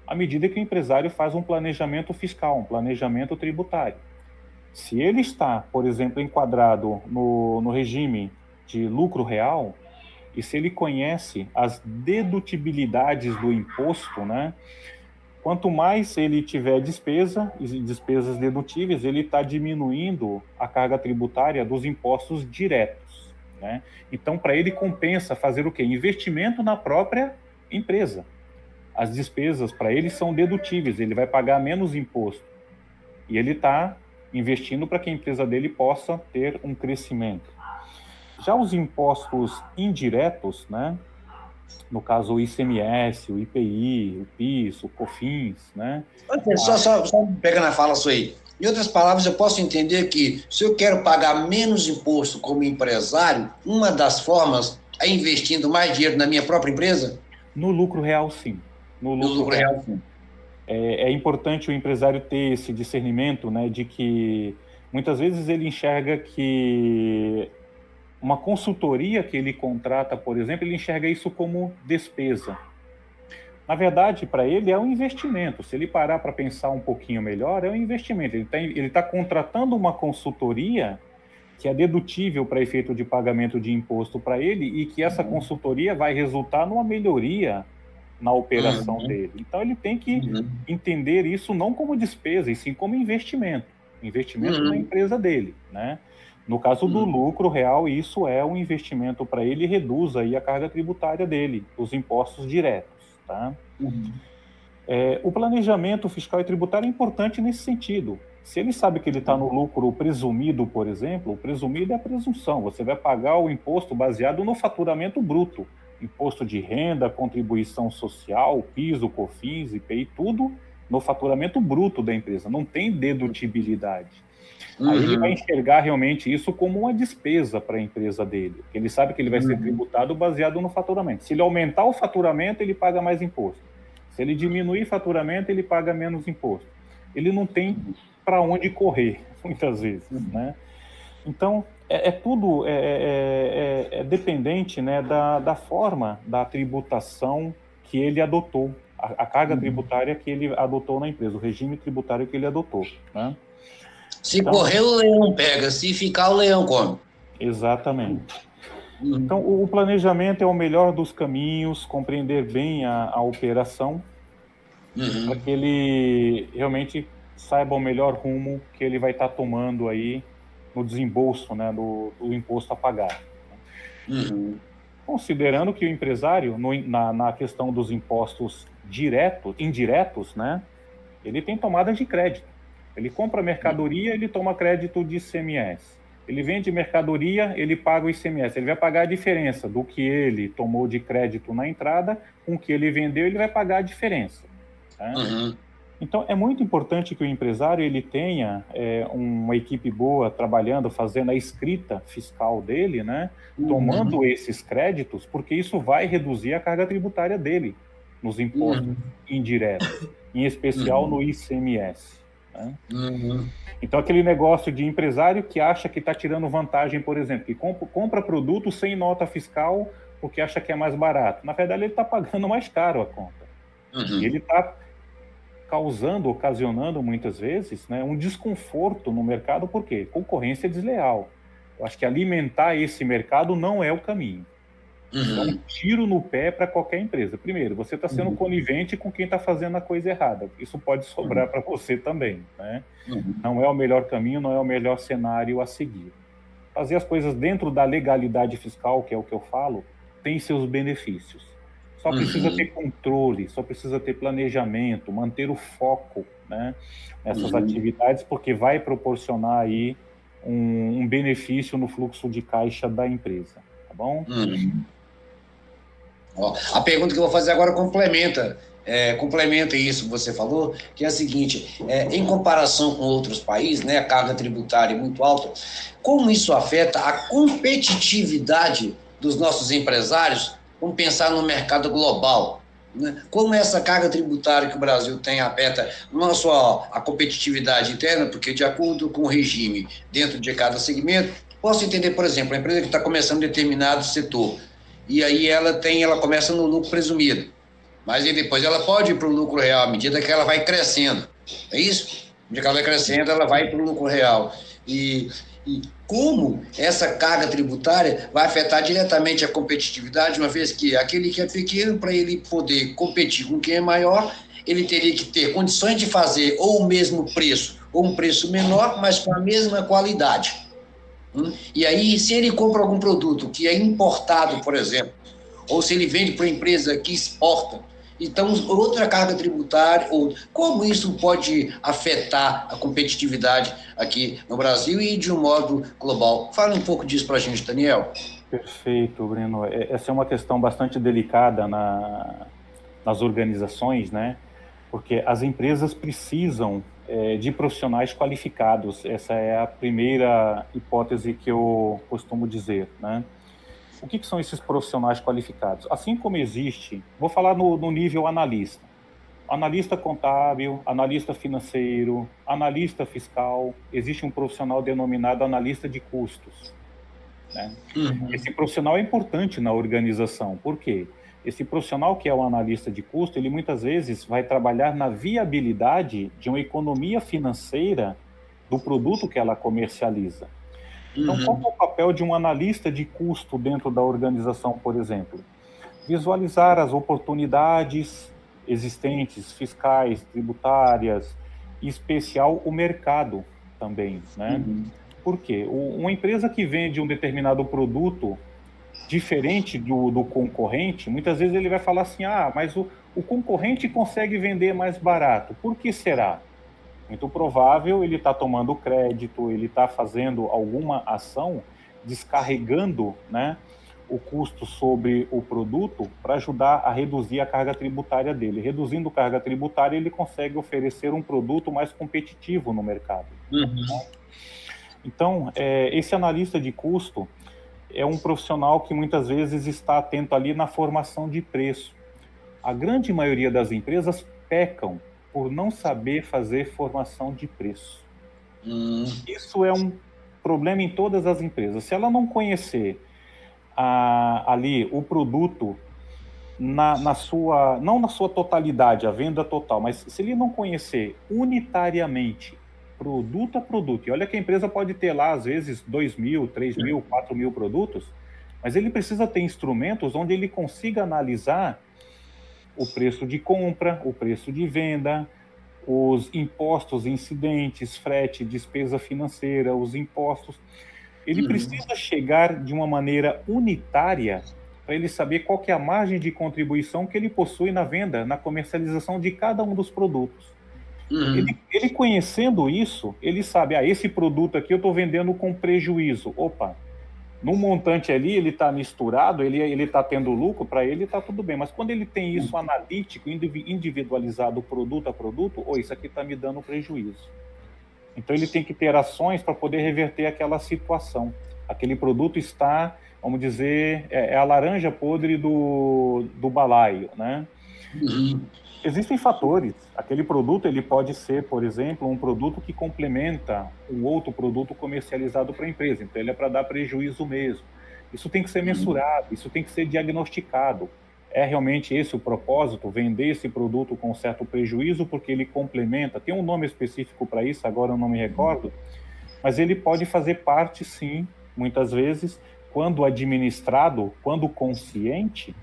à medida que o empresário faz um planejamento fiscal, um planejamento tributário. Se ele está, por exemplo, enquadrado no regime de lucro real, e se ele conhece as dedutibilidades do imposto, né, quanto mais ele tiver despesas dedutíveis, ele está diminuindo a carga tributária dos impostos diretos, né? Então, para ele compensa fazer o quê? Investimento na própria empresa. As despesas para ele são dedutíveis, ele vai pagar menos imposto. E ele está investindo para que a empresa dele possa ter um crescimento. Já os impostos indiretos, né? No caso, o ICMS, o IPI, o PIS, o COFINS, né? Só pega na fala sua aí. Em outras palavras, eu posso entender que se eu quero pagar menos imposto como empresário, uma das formas é investindo mais dinheiro na minha própria empresa? No lucro real, sim. No lucro real, sim. É importante o empresário ter esse discernimento, né, de que muitas vezes ele enxerga que uma consultoria que ele contrata, por exemplo, ele enxerga isso como despesa. Na verdade, para ele é um investimento. Se ele parar para pensar um pouquinho melhor, é um investimento. Ele tá contratando uma consultoria que é dedutível para efeito de pagamento de imposto para ele e que essa consultoria vai resultar numa melhoria na operação dele. Então, ele tem que entender isso não como despesa, e sim como investimento. Investimento na empresa dele, né? No caso do lucro real, isso é um investimento para ele e reduz aí a carga tributária dele, os impostos diretos, tá? O planejamento fiscal e tributário é importante nesse sentido. Se ele sabe que ele está no lucro presumido, por exemplo, o presumido é a presunção. Você vai pagar o imposto baseado no faturamento bruto. Imposto de renda, contribuição social, piso, COFINS, IPI, tudo no faturamento bruto da empresa. Não tem dedutibilidade. Aí ele vai enxergar realmente isso como uma despesa para a empresa dele. Ele sabe que ele vai ser tributado baseado no faturamento. Se ele aumentar o faturamento, ele paga mais imposto. Se ele diminuir o faturamento, ele paga menos imposto. Ele não tem para onde correr, muitas vezes, né? Então, tudo dependente, né, da forma da tributação que ele adotou, a carga tributária que ele adotou na empresa, o regime tributário que ele adotou, né? Se então, correr, o leão pega. Se ficar, o leão come. Exatamente. Então, o planejamento é o melhor dos caminhos, compreender bem a operação, para que ele realmente saiba o melhor rumo que ele vai estar tomando aí no desembolso, né, do imposto a pagar. Considerando que o empresário, na questão dos impostos indiretos, né, ele tem tomada de crédito. Ele compra mercadoria, ele toma crédito de ICMS. Ele vende mercadoria, ele paga o ICMS. Ele vai pagar a diferença do que ele tomou de crédito na entrada com o que ele vendeu, ele vai pagar a diferença. Né? Então, é muito importante que o empresário ele tenha uma equipe boa trabalhando, fazendo a escrita fiscal dele, né? Tomando esses créditos, porque isso vai reduzir a carga tributária dele nos impostos indiretos, em especial no ICMS. Né? Então, aquele negócio de empresário que acha que está tirando vantagem, por exemplo, que compra produto sem nota fiscal porque acha que é mais barato. Na verdade, ele está pagando mais caro a conta. E ele está ocasionando muitas vezes, né, um desconforto no mercado, por quê? Concorrência desleal. Eu acho que alimentar esse mercado não é o caminho. É um tiro no pé para qualquer empresa. Primeiro, você está sendo conivente com quem está fazendo a coisa errada. Isso pode sobrar para você também. Né? Não é o melhor caminho, não é o melhor cenário a seguir. Fazer as coisas dentro da legalidade fiscal, que é o que eu falo, tem seus benefícios. Só precisa ter controle, só precisa ter planejamento, manter o foco, né, nessas atividades, porque vai proporcionar aí um benefício no fluxo de caixa da empresa. Tá bom? A pergunta que eu vou fazer agora complementa isso que você falou, que é a seguinte: em comparação com outros países, né, a carga tributária é muito alta, como isso afeta a competitividade dos nossos empresários? Vamos pensar no mercado global, né? Como essa carga tributária que o Brasil tem afeta não só a competitividade interna, porque de acordo com o regime dentro de cada segmento, posso entender, por exemplo, a empresa que está começando em determinado setor, e aí ela começa no lucro presumido, mas aí depois ela pode ir para o lucro real à medida que ela vai crescendo, é isso? À medida que ela vai crescendo, ela vai para o lucro real. E como essa carga tributária vai afetar diretamente a competitividade, uma vez que aquele que é pequeno, para ele poder competir com quem é maior, ele teria que ter condições de fazer ou o mesmo preço, ou um preço menor, mas com a mesma qualidade. E aí, se ele compra algum produto que é importado, por exemplo, ou se ele vende para uma empresa que exporta, então outra carga tributária, ou como isso pode afetar a competitividade aqui no Brasil e de um modo global? Fala um pouco disso para a gente, Daniel. Perfeito, Breno. Essa é uma questão bastante delicada nas organizações, né? Porque as empresas precisam de profissionais qualificados. Essa é a primeira hipótese que eu costumo dizer, né? O que são esses profissionais qualificados? Assim como existe, vou falar no nível analista. Analista contábil, analista financeiro, analista fiscal, existe um profissional denominado analista de custos. Né? Esse profissional é importante na organização. Por quê? Esse profissional que é o analista de custo, ele muitas vezes vai trabalhar na viabilidade de uma economia financeira do produto que ela comercializa. Então, qual é o papel de um analista de custo dentro da organização, por exemplo? Visualizar as oportunidades existentes, fiscais, tributárias, em especial o mercado também, né? Por quê? Uma empresa que vende um determinado produto diferente do concorrente, muitas vezes ele vai falar assim, mas o concorrente consegue vender mais barato. Por que será? Muito provável ele está tomando crédito, ele está fazendo alguma ação, descarregando, né, o custo sobre o produto para ajudar a reduzir a carga tributária dele. Reduzindo a carga tributária, ele consegue oferecer um produto mais competitivo no mercado. Então, esse analista de custo é um profissional que muitas vezes está atento ali na formação de preço. A grande maioria das empresas pecam por não saber fazer formação de preço. Isso é um problema em todas as empresas. Se ela não conhecer ali o produto não na sua totalidade, a venda total, mas se ele não conhecer unitariamente, produto a produto, e olha que a empresa pode ter lá, às vezes, 2.000, 3.000, 4.000 produtos, mas ele precisa ter instrumentos onde ele consiga analisar o preço de compra, o preço de venda, os impostos incidentes, frete, despesa financeira, os impostos. Ele precisa chegar de uma maneira unitária para ele saber qual que é a margem de contribuição que ele possui na venda, na comercialização de cada um dos produtos. Ele conhecendo isso, ele sabe, esse produto aqui eu estou vendendo com prejuízo. Opa, no montante ali ele está misturado, ele está tendo lucro, para ele está tudo bem. Mas quando ele tem isso analítico, individualizado produto a produto, isso aqui está me dando prejuízo. Então ele tem que ter ações para poder reverter aquela situação. Aquele produto está, vamos dizer, a laranja podre do balaio, né? Existem fatores. Aquele produto ele pode ser, por exemplo, um produto que complementa um outro produto comercializado para a empresa. Então ele é para dar prejuízo mesmo. Isso tem que ser mensurado, isso tem que ser diagnosticado. É realmente esse o propósito, vender esse produto com certo prejuízo porque ele complementa? Tem um nome específico para isso, agora eu não me recordo, mas ele pode fazer parte, sim, muitas vezes, quando administrado, quando consciente,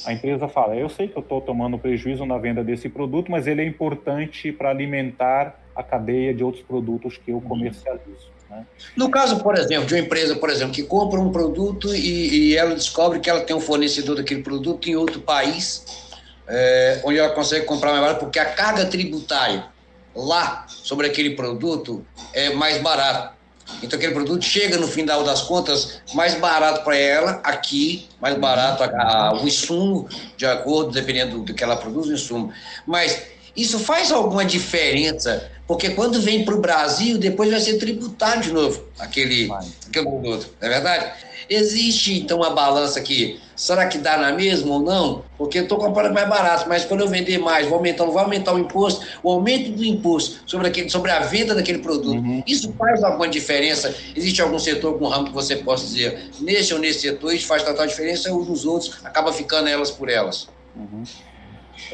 a empresa fala, eu sei que eu estou tomando prejuízo na venda desse produto, mas ele é importante para alimentar a cadeia de outros produtos que eu comercializo. Né? No caso, por exemplo, de uma empresa, por exemplo, que compra um produto e ela descobre que ela tem um fornecedor daquele produto em outro país, onde ela consegue comprar mais barato, porque a carga tributária lá sobre aquele produto é mais barata. Então aquele produto chega no final das contas mais barato para ela aqui, mais barato o insumo, de acordo, dependendo do que ela produz, o insumo. Mas isso faz alguma diferença? Porque quando vem para o Brasil, depois vai ser tributado de novo aquele produto, não é verdade? Existe, então, uma balança aqui. Será que dá na mesma ou não? Porque eu estou comprando mais barato, mas quando eu vender mais, vai aumentar o imposto, o aumento do imposto sobre a venda daquele produto. Isso faz alguma diferença? Existe algum setor, algum ramo que você possa dizer, nesse ou nesse setor, isso faz total diferença, ou nos outros acaba ficando elas por elas?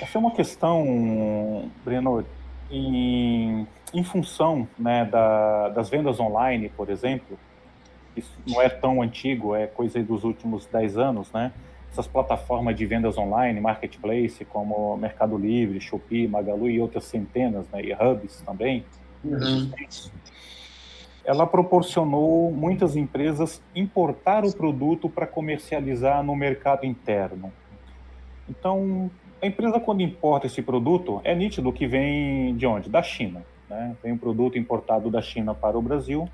Essa é uma questão, Breno, em função, né, das vendas online, por exemplo. Isso não é tão antigo, é coisa dos últimos 10 anos, né? Essas plataformas de vendas online, marketplace, como Mercado Livre, Shopee, Magalu e outras centenas, né? E hubs também, ela proporcionou muitas empresas importar o produto para comercializar no mercado interno. Então, a empresa, quando importa esse produto, é nítido que vem de onde? Da China, né? Vem um produto importado da China para o Brasil.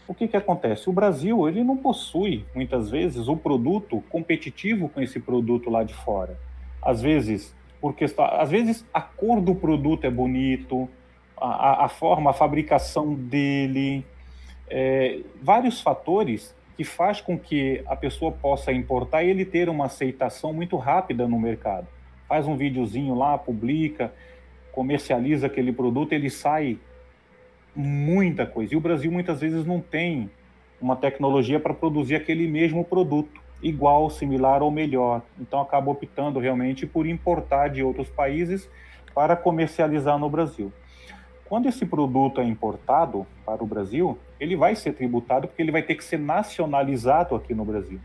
O que acontece? O Brasil ele não possui, muitas vezes, o produto competitivo com esse produto lá de fora. Às vezes, a cor do produto é bonito, a forma, a fabricação dele, vários fatores que faz com que a pessoa possa importar e ele ter uma aceitação muito rápida no mercado. Faz um videozinho lá, publica, comercializa aquele produto, ele sai muita coisa. E o Brasil muitas vezes não tem uma tecnologia para produzir aquele mesmo produto, igual, similar ou melhor. Então acaba optando realmente por importar de outros países para comercializar no Brasil. Quando esse produto é importado para o Brasil, ele vai ser tributado porque ele vai ter que ser nacionalizado aqui no Brasil.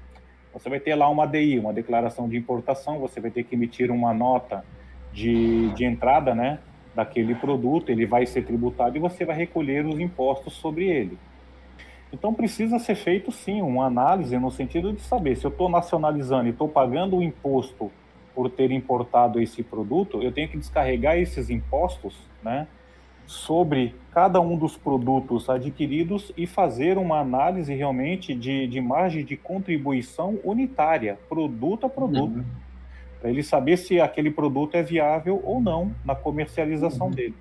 Você vai ter lá uma DI, uma declaração de importação, você vai ter que emitir uma nota de entrada, né, daquele produto, ele vai ser tributado e você vai recolher os impostos sobre ele. Então precisa ser feito sim uma análise no sentido de saber se eu estou nacionalizando e estou pagando o imposto por ter importado esse produto, eu tenho que descarregar esses impostos, né, sobre cada um dos produtos adquiridos e fazer uma análise realmente de margem de contribuição unitária, produto a produto, para ele saber se aquele produto é viável ou não na comercialização dele.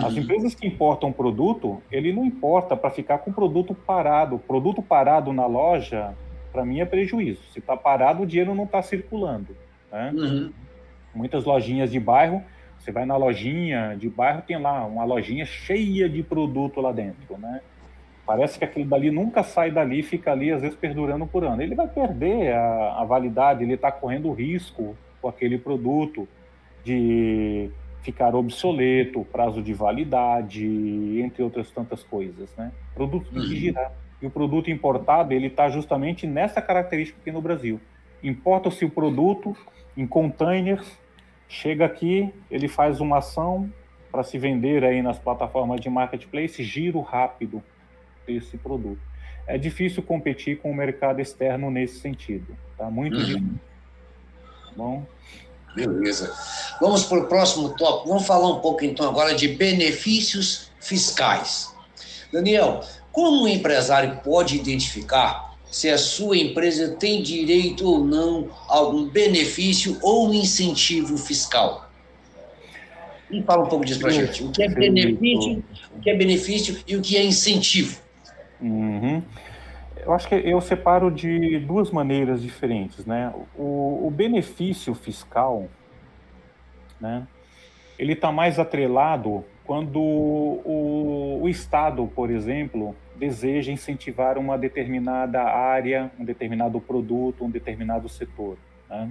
As empresas que importam produto, ele não importa para ficar com o produto parado. Produto parado na loja, para mim, é prejuízo. Se está parado, o dinheiro não está circulando, né? Muitas lojinhas de bairro, você vai na lojinha de bairro, tem lá uma lojinha cheia de produto lá dentro, né? Parece que aquilo dali nunca sai dali, fica ali, às vezes, perdurando por ano. Ele vai perder a validade, ele está correndo risco com aquele produto de ficar obsoleto, prazo de validade, entre outras tantas coisas, né? O produto tem que girar. E o produto importado, ele está justamente nessa característica aqui no Brasil. Importa-se o produto em containers, chega aqui, ele faz uma ação para se vender aí nas plataformas de marketplace, giro rápido desse produto. É difícil competir com o mercado externo nesse sentido, tá? Muito difícil. Bom... Beleza. Vamos para o próximo tópico. Vamos falar um pouco, então, agora de benefícios fiscais. Daniel, como o empresário pode identificar se a sua empresa tem direito ou não a algum benefício ou incentivo fiscal? E fala um pouco disso para a gente. O que é benefício e o que é incentivo? Eu acho que eu separo de duas maneiras diferentes, né? O benefício fiscal, né? Ele está mais atrelado quando o Estado, por exemplo, deseja incentivar uma determinada área, um determinado produto, um determinado setor, né?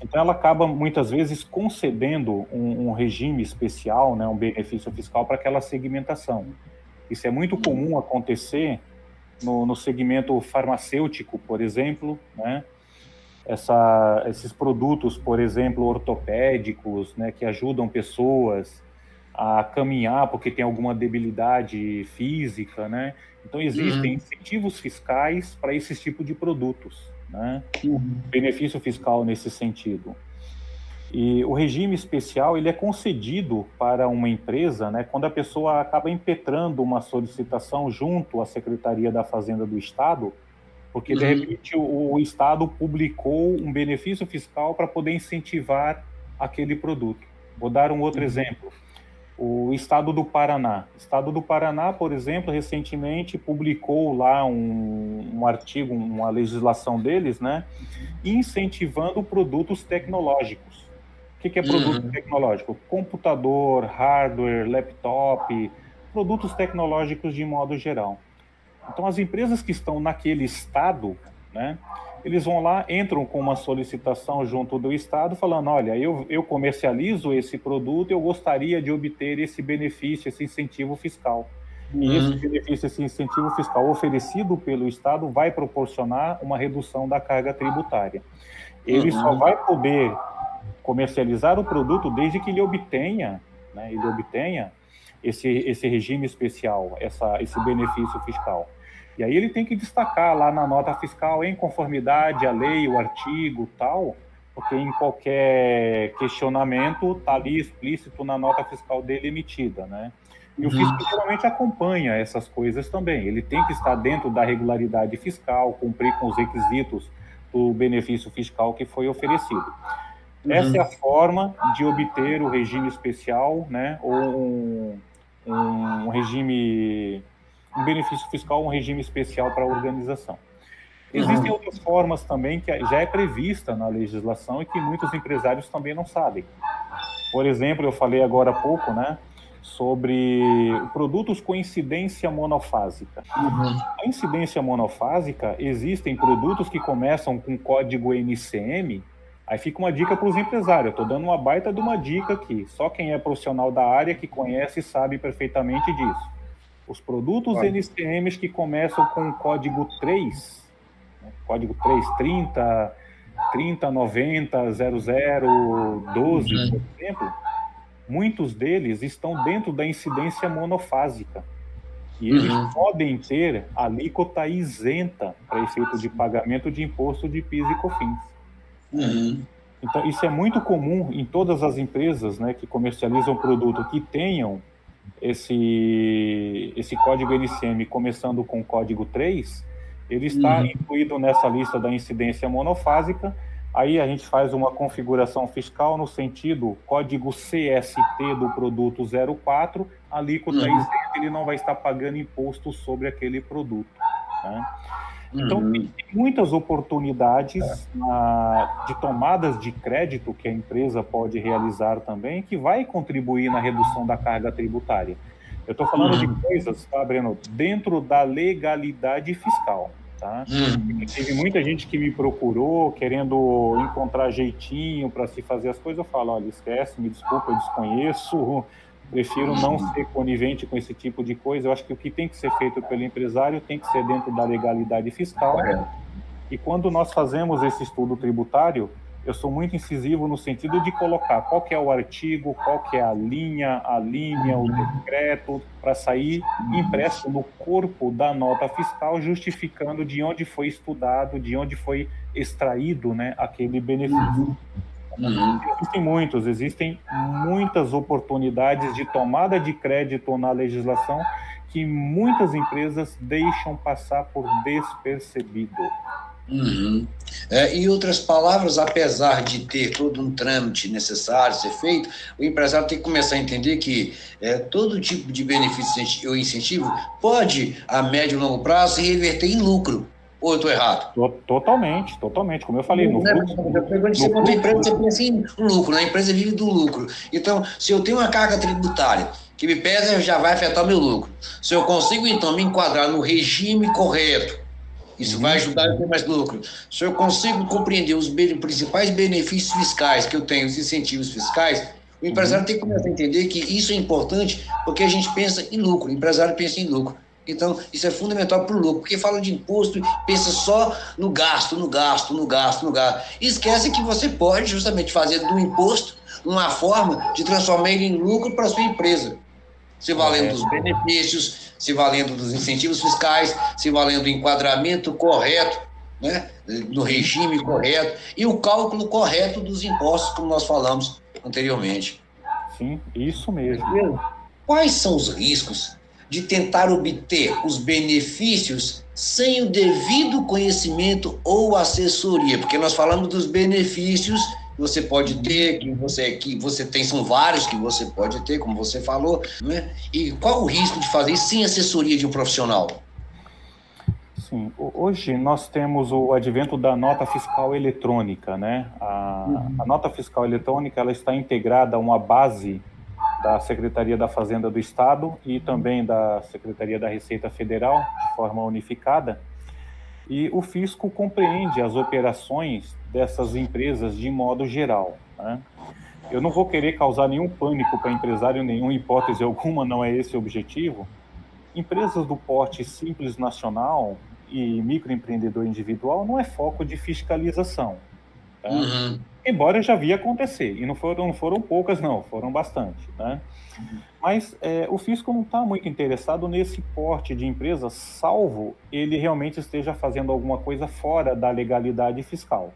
Então ela acaba muitas vezes concedendo um regime especial, né? Um benefício fiscal para aquela segmentação. Isso é muito comum acontecer no segmento farmacêutico, por exemplo, né? Esses produtos, por exemplo, ortopédicos, né, que ajudam pessoas a caminhar porque tem alguma debilidade física, né? Então existem incentivos fiscais para esse tipo de produtos, né? Benefício fiscal nesse sentido. E o regime especial, ele é concedido para uma empresa, né, quando a pessoa acaba impetrando uma solicitação junto à Secretaria da Fazenda do Estado, porque, de repente, o Estado publicou um benefício fiscal para poder incentivar aquele produto. Vou dar um outro exemplo. O Estado do Paraná. O Estado do Paraná, por exemplo, recentemente publicou lá um artigo, uma legislação deles, né, incentivando produtos tecnológicos. O que é produto tecnológico? Computador, hardware, laptop, produtos tecnológicos de modo geral. Então, as empresas que estão naquele estado, né, eles vão lá, entram com uma solicitação junto do Estado, falando, olha, eu comercializo esse produto, eu gostaria de obter esse benefício, esse incentivo fiscal. E esse benefício, esse incentivo fiscal oferecido pelo Estado vai proporcionar uma redução da carga tributária. Ele só vai poder comercializar o produto desde que ele obtenha, né, esse regime especial, esse benefício fiscal. E aí ele tem que destacar lá na nota fiscal, em conformidade à lei, o artigo, tal, porque em qualquer questionamento está ali explícito na nota fiscal dele emitida, né? E o fisco geralmente acompanha essas coisas também. Ele tem que estar dentro da regularidade fiscal, cumprir com os requisitos do benefício fiscal que foi oferecido. Essa é a forma de obter o regime especial, né, ou um benefício fiscal, um regime especial para a organização. Existem outras formas também que já é prevista na legislação e que muitos empresários também não sabem. Por exemplo, eu falei agora há pouco, né, sobre produtos com incidência monofásica. A incidência monofásica, existem produtos que começam com código NCM. Aí fica uma dica para os empresários. Eu estou dando uma baita de uma dica aqui. Só quem é profissional da área, que conhece, sabe perfeitamente disso. Os produtos NCMs que começam com o código 3, né, código 330, 3090, 0012, por exemplo, muitos deles estão dentro da incidência monofásica. E eles podem ter alíquota isenta para efeito de pagamento de imposto de PIS e COFINS. Então, isso é muito comum em todas as empresas, né, que comercializam produto que tenham esse código NCM começando com o código 3, ele está incluído nessa lista da incidência monofásica. Aí a gente faz uma configuração fiscal no sentido código CST do produto 04, alíquota isenta, ele não vai estar pagando imposto sobre aquele produto, né? Então, tem muitas oportunidades de tomadas de crédito que a empresa pode realizar também, que vai contribuir na redução da carga tributária. Eu estou falando de coisas, tá, Breno, dentro da legalidade fiscal. Tá? Teve muita gente que me procurou querendo encontrar jeitinho para se fazer as coisas. Eu falo, olha, esquece, me desculpa, eu desconheço, prefiro não ser conivente com esse tipo de coisa. Eu acho que o que tem que ser feito pelo empresário tem que ser dentro da legalidade fiscal. E quando nós fazemos esse estudo tributário, eu sou muito incisivo no sentido de colocar qual que é o artigo, qual que é a linha, o decreto, para sair impresso no corpo da nota fiscal, justificando de onde foi estudado, de onde foi extraído, né, aquele benefício. Existem muitas oportunidades de tomada de crédito na legislação que muitas empresas deixam passar por despercebido. Em outras palavras, apesar de ter todo um trâmite necessário ser feito, o empresário tem que começar a entender que todo tipo de benefício ou incentivo pode, a médio e longo prazo, se reverter em lucro. Ou eu estou errado? Totalmente. Como eu falei, no fluxo... Quando você conta a empresa, você pensa em lucro, né? A empresa vive do lucro. Então, se eu tenho uma carga tributária que me pesa, já vai afetar o meu lucro. Se eu consigo, então, me enquadrar no regime correto, isso vai ajudar a ter mais lucro. Se eu consigo compreender os principais benefícios fiscais que eu tenho, os incentivos fiscais, o empresário tem que começar a entender que isso é importante porque a gente pensa em lucro, o empresário pensa em lucro. Então, isso é fundamental para o lucro, porque fala de imposto e pensa só no gasto. E esquece que você pode justamente fazer do imposto uma forma de transformar ele em lucro para a sua empresa. Se valendo dos benefícios, se valendo dos incentivos fiscais, se valendo do enquadramento correto, né, do regime correto e o cálculo correto dos impostos, como nós falamos anteriormente. Sim, isso mesmo. Quais são os riscos de tentar obter os benefícios sem o devido conhecimento ou assessoria? Porque nós falamos dos benefícios que você pode ter, que você tem, são vários que você pode ter, como você falou, né? E qual o risco de fazer isso sem assessoria de um profissional? Sim, hoje nós temos o advento da nota fiscal eletrônica, né? A nota fiscal eletrônica, ela está integrada a uma base da Secretaria da Fazenda do Estado e também da Secretaria da Receita Federal, de forma unificada, e o fisco compreende as operações dessas empresas de modo geral, né? Eu não vou querer causar nenhum pânico para empresário, nenhuma hipótese alguma, não é esse o objetivo. Empresas do porte simples nacional e microempreendedor individual não é foco de fiscalização, tá? Embora já via acontecer, e não foram poucas não, foram bastante, né? Mas o fisco não está muito interessado nesse porte de empresa, salvo ele realmente esteja fazendo alguma coisa fora da legalidade fiscal,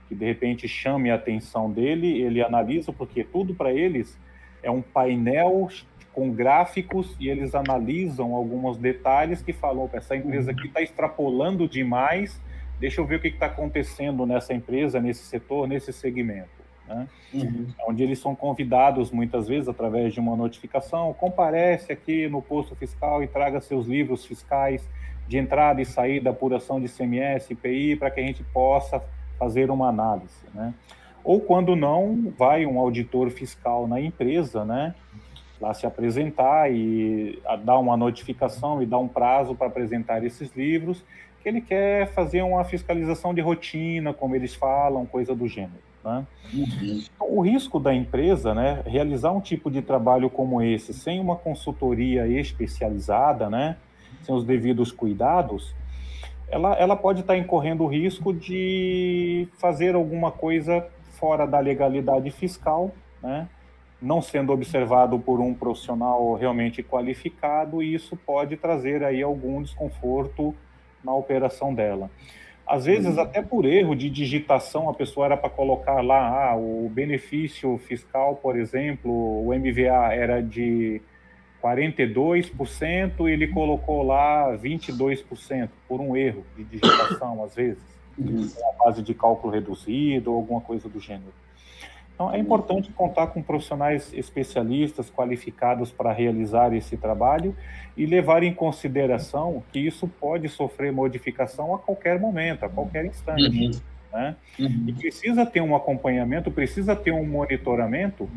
que de repente chame a atenção dele, ele analisa, porque tudo para eles é um painel com gráficos e eles analisam alguns detalhes que falam, essa empresa aqui está extrapolando demais, deixa eu ver o que está acontecendo nessa empresa, nesse setor, nesse segmento, né? Onde eles são convidados, muitas vezes, através de uma notificação, comparece aqui no posto fiscal e traga seus livros fiscais de entrada e saída, apuração de ICMS, IPI, para que a gente possa fazer uma análise, né? Ou quando não, vai um auditor fiscal na empresa, né, lá se apresentar e dar uma notificação e dar um prazo para apresentar esses livros, que ele quer fazer uma fiscalização de rotina, como eles falam, coisa do gênero, né? O risco da empresa, né, realizar um tipo de trabalho como esse, sem uma consultoria especializada, né, sem os devidos cuidados, ela pode estar incorrendo o risco de fazer alguma coisa fora da legalidade fiscal, né, não sendo observado por um profissional realmente qualificado, e isso pode trazer aí algum desconforto na operação dela. Às vezes, até por erro de digitação, a pessoa era para colocar lá o benefício fiscal, por exemplo, o MVA era de 42%, ele colocou lá 22% por um erro de digitação, às vezes, a base de cálculo reduzido ou alguma coisa do gênero. Então, é importante contar com profissionais especialistas qualificados para realizar esse trabalho e levar em consideração que isso pode sofrer modificação a qualquer momento, a qualquer instante. Né? E precisa ter um acompanhamento, precisa ter um monitoramento,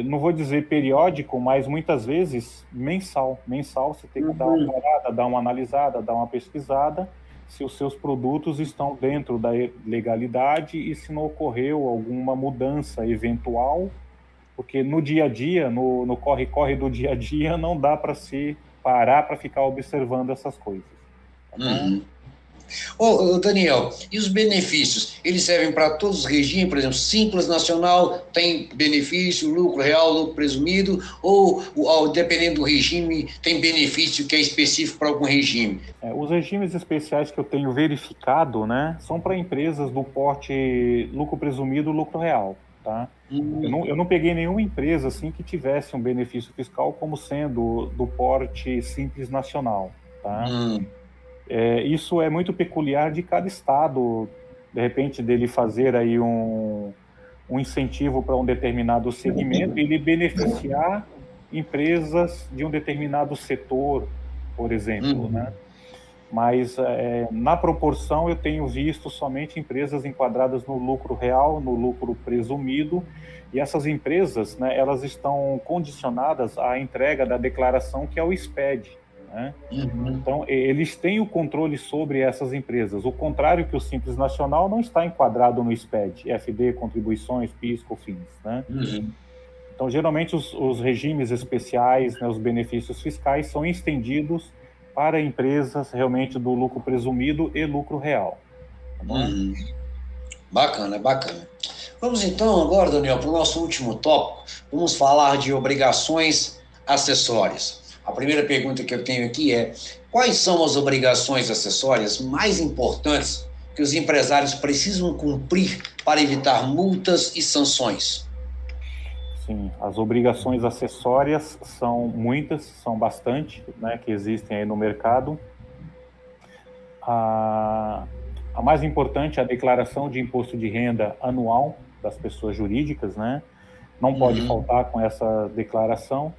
não vou dizer periódico, mas muitas vezes mensal. Mensal você tem que dar uma parada, dar uma analisada, dar uma pesquisada, se os seus produtos estão dentro da legalidade e se não ocorreu alguma mudança eventual, porque no dia a dia, no corre-corre do dia a dia, não dá para se parar para ficar observando essas coisas. Tá bom? Daniel, e os benefícios? Eles servem para todos os regimes? Por exemplo, Simples Nacional tem benefício, lucro real, lucro presumido, ou dependendo do regime, tem benefício que é específico para algum regime? Os regimes especiais que eu tenho verificado, né, são para empresas do porte lucro presumido, lucro real. Tá? Eu não peguei nenhuma empresa assim que tivesse um benefício fiscal como sendo do porte Simples Nacional. Tá? Isso é muito peculiar de cada estado, de repente dele fazer aí um incentivo para um determinado segmento e ele beneficiar empresas de um determinado setor, por exemplo, né? Mas na proporção eu tenho visto somente empresas enquadradas no lucro real, no lucro presumido, e essas empresas, né, elas estão condicionadas à entrega da declaração que é o SPED. Né? Então, eles têm o controle sobre essas empresas. O contrário que o Simples Nacional não está enquadrado no SPED, FD, contribuições, PIS, COFINS. Né? Então, geralmente, os regimes especiais, né, os benefícios fiscais são estendidos para empresas realmente do lucro presumido e lucro real. Tá bom? Bacana, bacana. Vamos então agora, Daniel, para o nosso último tópico. Vamos falar de obrigações acessórias. A primeira pergunta que eu tenho aqui é: quais são as obrigações acessórias mais importantes que os empresários precisam cumprir para evitar multas e sanções? Sim, as obrigações acessórias são muitas, são bastante, né, que existem aí no mercado. A mais importante é a declaração de imposto de renda anual das pessoas jurídicas, né? Não pode faltar com essa declaração.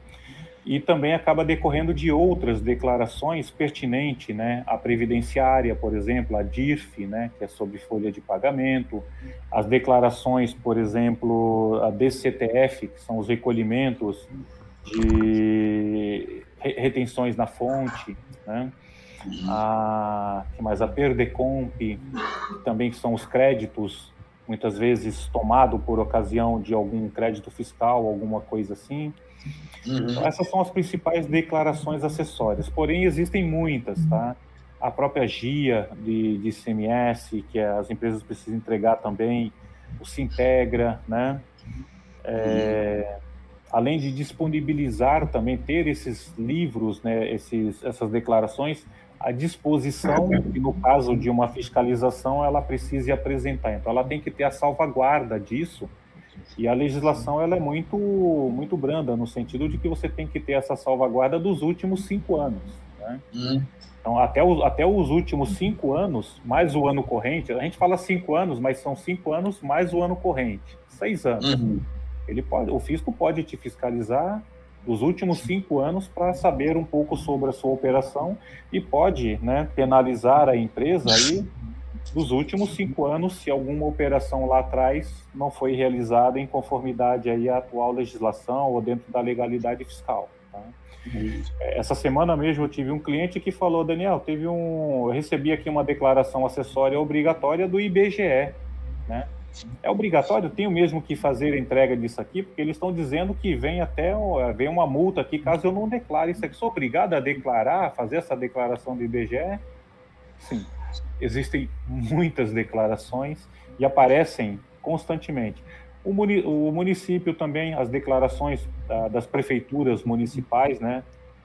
E também acaba decorrendo de outras declarações pertinentes, né? A previdenciária, por exemplo, a DIRF, né? Que é sobre folha de pagamento, as declarações, por exemplo, a DCTF, que são os recolhimentos de retenções na fonte, né? Que mais? A PERDECOMP, também que são os créditos, muitas vezes tomado por ocasião de algum crédito fiscal, alguma coisa assim. Então, essas são as principais declarações acessórias, porém existem muitas, tá? A própria GIA de ICMS, que as empresas precisam entregar também, o Sintegra, né? Além de disponibilizar também, ter esses livros, né, essas declarações à disposição, e no caso de uma fiscalização, ela precise apresentar. Então, ela tem que ter a salvaguarda disso. E a legislação ela é muito, muito branda, no sentido de que você tem que ter essa salvaguarda dos últimos 5 anos. Né? Então, até os últimos 5 anos, mais o ano corrente, a gente fala 5 anos, mas são 5 anos mais o ano corrente, 6 anos. O fisco pode te fiscalizar dos últimos 5 anos para saber um pouco sobre a sua operação e pode, né, penalizar a empresa aí dos últimos 5 anos, se alguma operação lá atrás não foi realizada em conformidade aí à atual legislação ou dentro da legalidade fiscal. Tá? Essa semana mesmo eu tive um cliente que falou: Daniel, eu recebi aqui uma declaração acessória obrigatória do IBGE. Né? É obrigatório? Eu tenho mesmo que fazer a entrega disso aqui, porque eles estão dizendo que vem uma multa aqui caso eu não declare isso aqui. Sou obrigado a declarar, fazer essa declaração do IBGE? Sim. Existem muitas declarações e aparecem constantemente. O município também, as declarações das prefeituras municipais, né?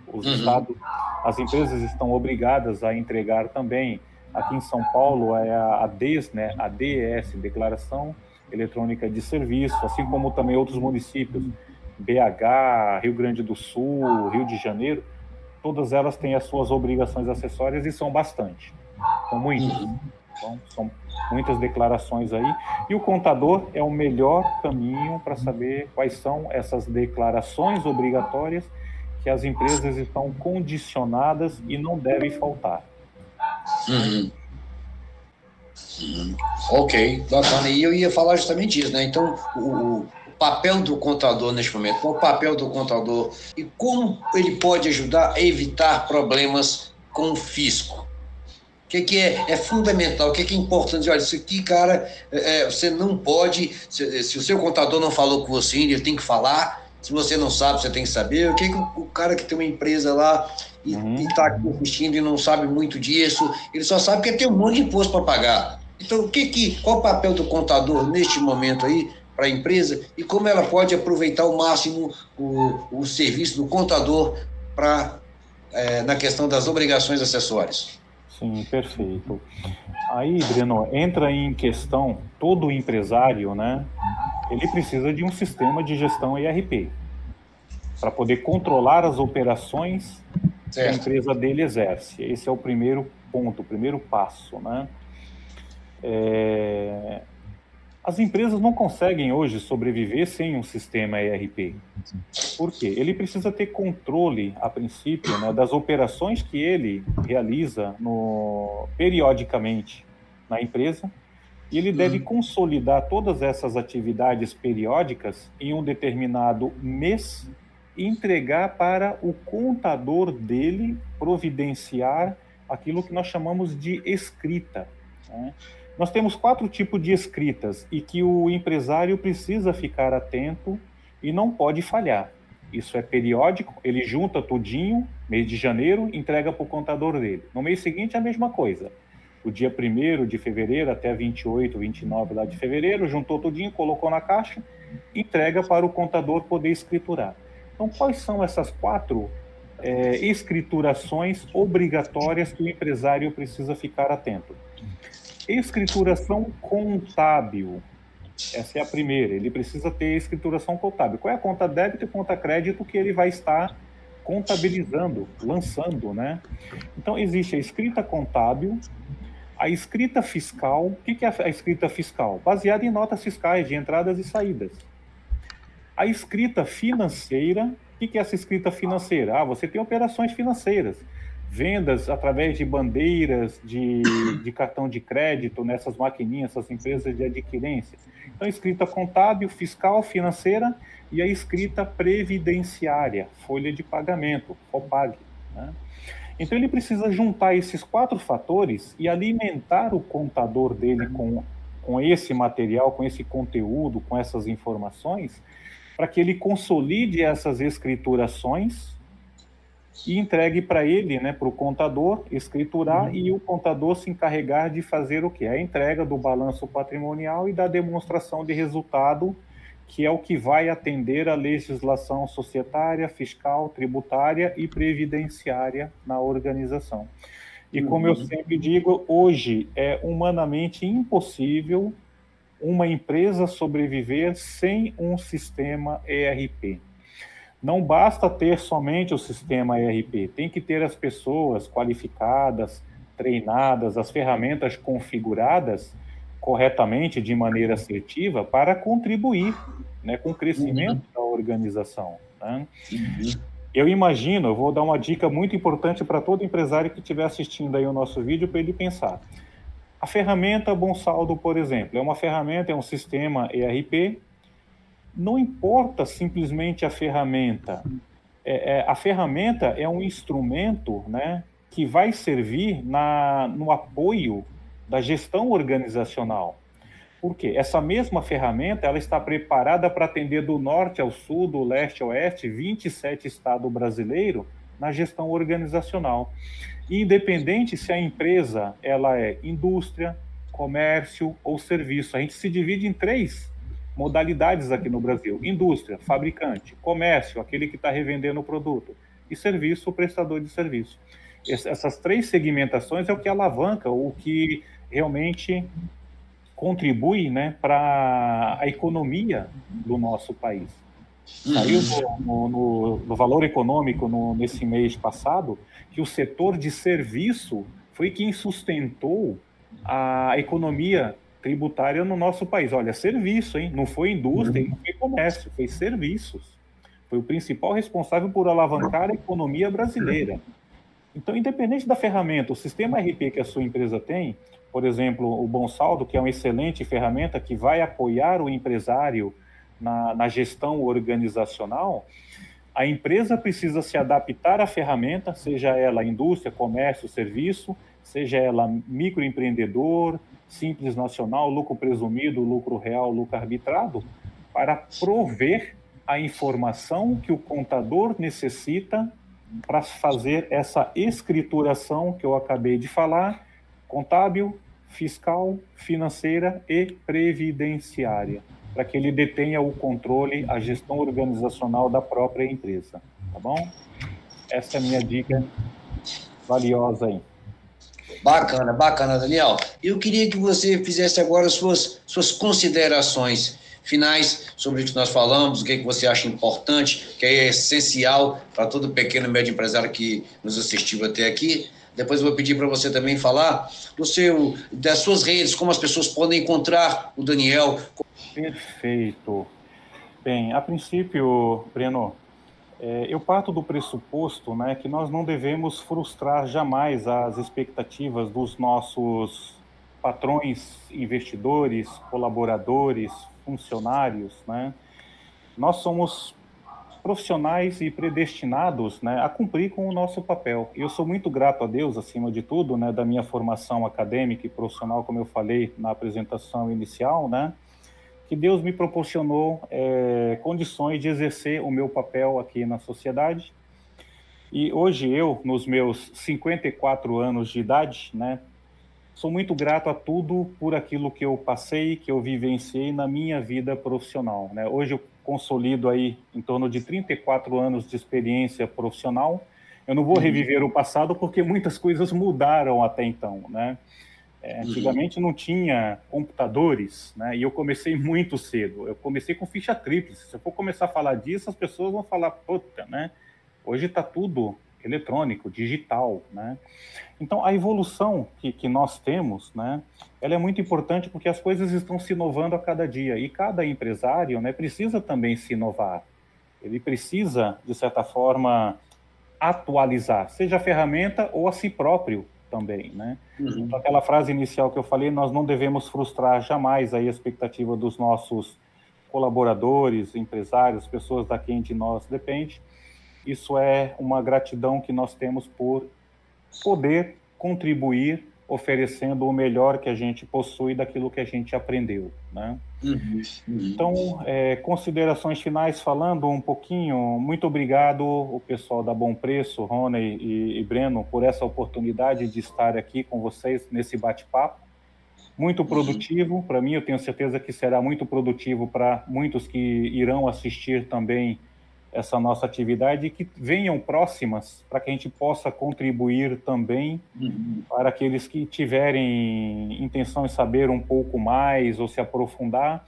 Os estados, as empresas estão obrigadas a entregar também. Aqui em São Paulo é a DES, né? A DES, Declaração Eletrônica de Serviço, assim como também outros municípios BH, Rio Grande do Sul, Rio de Janeiro, todas elas têm as suas obrigações acessórias e são bastante. São muitas. Então, são muitas declarações aí. E o contador é o melhor caminho para saber quais são essas declarações obrigatórias que as empresas estão condicionadas e não devem faltar. Ok, bacana. E eu ia falar justamente isso, né? Então, o papel do contador neste momento, qual o papel do contador e como ele pode ajudar a evitar problemas com o fisco? O que é fundamental, o que é importante? Olha, isso aqui, cara, você não pode, se o seu contador não falou com você, ele tem que falar. Se você não sabe, você tem que saber. O que o cara que tem uma empresa lá e está aqui assistindo e não sabe muito disso, ele só sabe que tem um monte de imposto para pagar. Então, qual o papel do contador neste momento aí para a empresa e como ela pode aproveitar ao máximo o serviço do contador na questão das obrigações acessórias? Sim, perfeito. Aí, Breno, entra em questão todo empresário, né? Ele precisa de um sistema de gestão ERP para poder controlar as operações que a empresa dele exerce. Esse é o primeiro ponto, o primeiro passo, né? As empresas não conseguem hoje sobreviver sem um sistema ERP. Por quê? Ele precisa ter controle, a princípio, né, das operações que ele realiza periodicamente na empresa, e ele deve consolidar todas essas atividades periódicas em um determinado mês e entregar para o contador dele providenciar aquilo que nós chamamos de escrita, né? Nós temos 4 tipos de escritas e que o empresário precisa ficar atento e não pode falhar. Isso é periódico, ele junta tudinho, mês de janeiro, entrega para o contador dele. No mês seguinte, a mesma coisa. O dia 1º de fevereiro até 28, 29 lá de fevereiro, juntou tudinho, colocou na caixa, entrega para o contador poder escriturar. Então, quais são essas 4 escriturações obrigatórias que o empresário precisa ficar atento? Escrituração contábil. Essa é a primeira. Ele precisa ter escrituração contábil. Qual é a conta débito e conta crédito que ele vai estar contabilizando, lançando, né? Então, existe a escrita contábil, a escrita fiscal. O que é a escrita fiscal? Baseada em notas fiscais de entradas e saídas. A escrita financeira. O que é essa escrita financeira? Você tem operações financeiras. Vendas através de bandeiras de cartão de crédito nessas maquininhas, essas empresas de adquirência. Então, escrita contábil, fiscal, financeira e a escrita previdenciária, folha de pagamento, FOPAG, né? Então, ele precisa juntar esses 4 fatores e alimentar o contador dele com esse material, com esse conteúdo, com essas informações, para que ele consolide essas escriturações e entregue para ele, né, para o contador, escriturar e o contador se encarregar de fazer o quê? A entrega do balanço patrimonial e da demonstração de resultado, que é o que vai atender a legislação societária, fiscal, tributária e previdenciária na organização. E como eu sempre digo, hoje é humanamente impossível uma empresa sobreviver sem um sistema ERP. Não basta ter somente o sistema ERP, tem que ter as pessoas qualificadas, treinadas, as ferramentas configuradas corretamente, de maneira assertiva, para contribuir, né, com o crescimento da organização, né? Eu imagino, eu vou dar uma dica muito importante para todo empresário que estiver assistindo aí o nosso vídeo, para ele pensar. A ferramenta Bonsaldo, por exemplo, é uma ferramenta, é um sistema ERP. Não importa simplesmente a ferramenta. A ferramenta é um instrumento, né, que vai servir no apoio da gestão organizacional. Por quê? Essa mesma ferramenta ela está preparada para atender do norte ao sul, do leste ao oeste, 27 estados brasileiros na gestão organizacional. Independente se a empresa ela é indústria, comércio ou serviço. A gente se divide em 3 modalidades aqui no Brasil: indústria, fabricante; comércio, aquele que está revendendo o produto; e serviço, o prestador de serviço. Essas 3 segmentações é o que alavanca, o que realmente contribui, né, para a economia do nosso país. Saiu no Valor Econômico nesse mês passado que o setor de serviço foi quem sustentou a economia tributária no nosso país. Olha, serviço, hein? Não foi indústria, não foi comércio, foi serviços. Foi o principal responsável por alavancar a economia brasileira. Então, independente da ferramenta, o sistema RP que a sua empresa tem, por exemplo, o Bom Saldo, que é uma excelente ferramenta que vai apoiar o empresário na gestão organizacional, a empresa precisa se adaptar à ferramenta, seja ela indústria, comércio, serviço, seja ela microempreendedor, simples nacional, lucro presumido, lucro real, lucro arbitrado, para prover a informação que o contador necessita para fazer essa escrituração que eu acabei de falar, contábil, fiscal, financeira e previdenciária, para que ele detenha o controle, a gestão organizacional da própria empresa, tá bom? Essa é a minha dica valiosa aí. Bacana, bacana, Daniel. Eu queria que você fizesse agora suas considerações finais sobre o que nós falamos, o que você acha importante, que é essencial para todo pequeno e médio empresário que nos assistiu até aqui. Depois eu vou pedir para você também falar das suas redes, como as pessoas podem encontrar o Daniel. Perfeito. Bem, a princípio, Breno, eu parto do pressuposto, né, que nós não devemos frustrar jamais as expectativas dos nossos patrões, investidores, colaboradores, funcionários, né? Nós somos profissionais e predestinados, né, a cumprir com o nosso papel. Eu sou muito grato a Deus, acima de tudo, né, da minha formação acadêmica e profissional, como eu falei na apresentação inicial, né, que Deus me proporcionou condições de exercer o meu papel aqui na sociedade. E hoje eu, nos meus 54 anos de idade, né, sou muito grato a tudo por aquilo que eu passei, que eu vivenciei na minha vida profissional, né? Hoje eu consolido aí em torno de 34 anos de experiência profissional. Eu não vou reviver o passado porque muitas coisas mudaram até então, né? Antigamente não tinha computadores, né? E eu comecei muito cedo. Eu comecei com ficha tríplice. Se eu for começar a falar disso, as pessoas vão falar, puta, né? Hoje está tudo eletrônico, digital, né? Então, a evolução que nós temos, né, ela é muito importante porque as coisas estão se inovando a cada dia e cada empresário, né, precisa também se inovar. Ele precisa, de certa forma, atualizar, seja a ferramenta ou a si próprio também, né? Então, aquela frase inicial que eu falei, nós não devemos frustrar jamais aí a expectativa dos nossos colaboradores, empresários, pessoas da quem de nós depende. Isso é uma gratidão que nós temos por poder contribuir oferecendo o melhor que a gente possui daquilo que a gente aprendeu, né? Então, considerações finais falando um pouquinho, muito obrigado o pessoal da Bom Preço, Rony e Breno, por essa oportunidade de estar aqui com vocês nesse bate-papo, muito produtivo, para mim eu tenho certeza que será muito produtivo para muitos que irão assistir também essa nossa atividade e que venham próximas para que a gente possa contribuir também para aqueles que tiverem intenção de saber um pouco mais ou se aprofundar.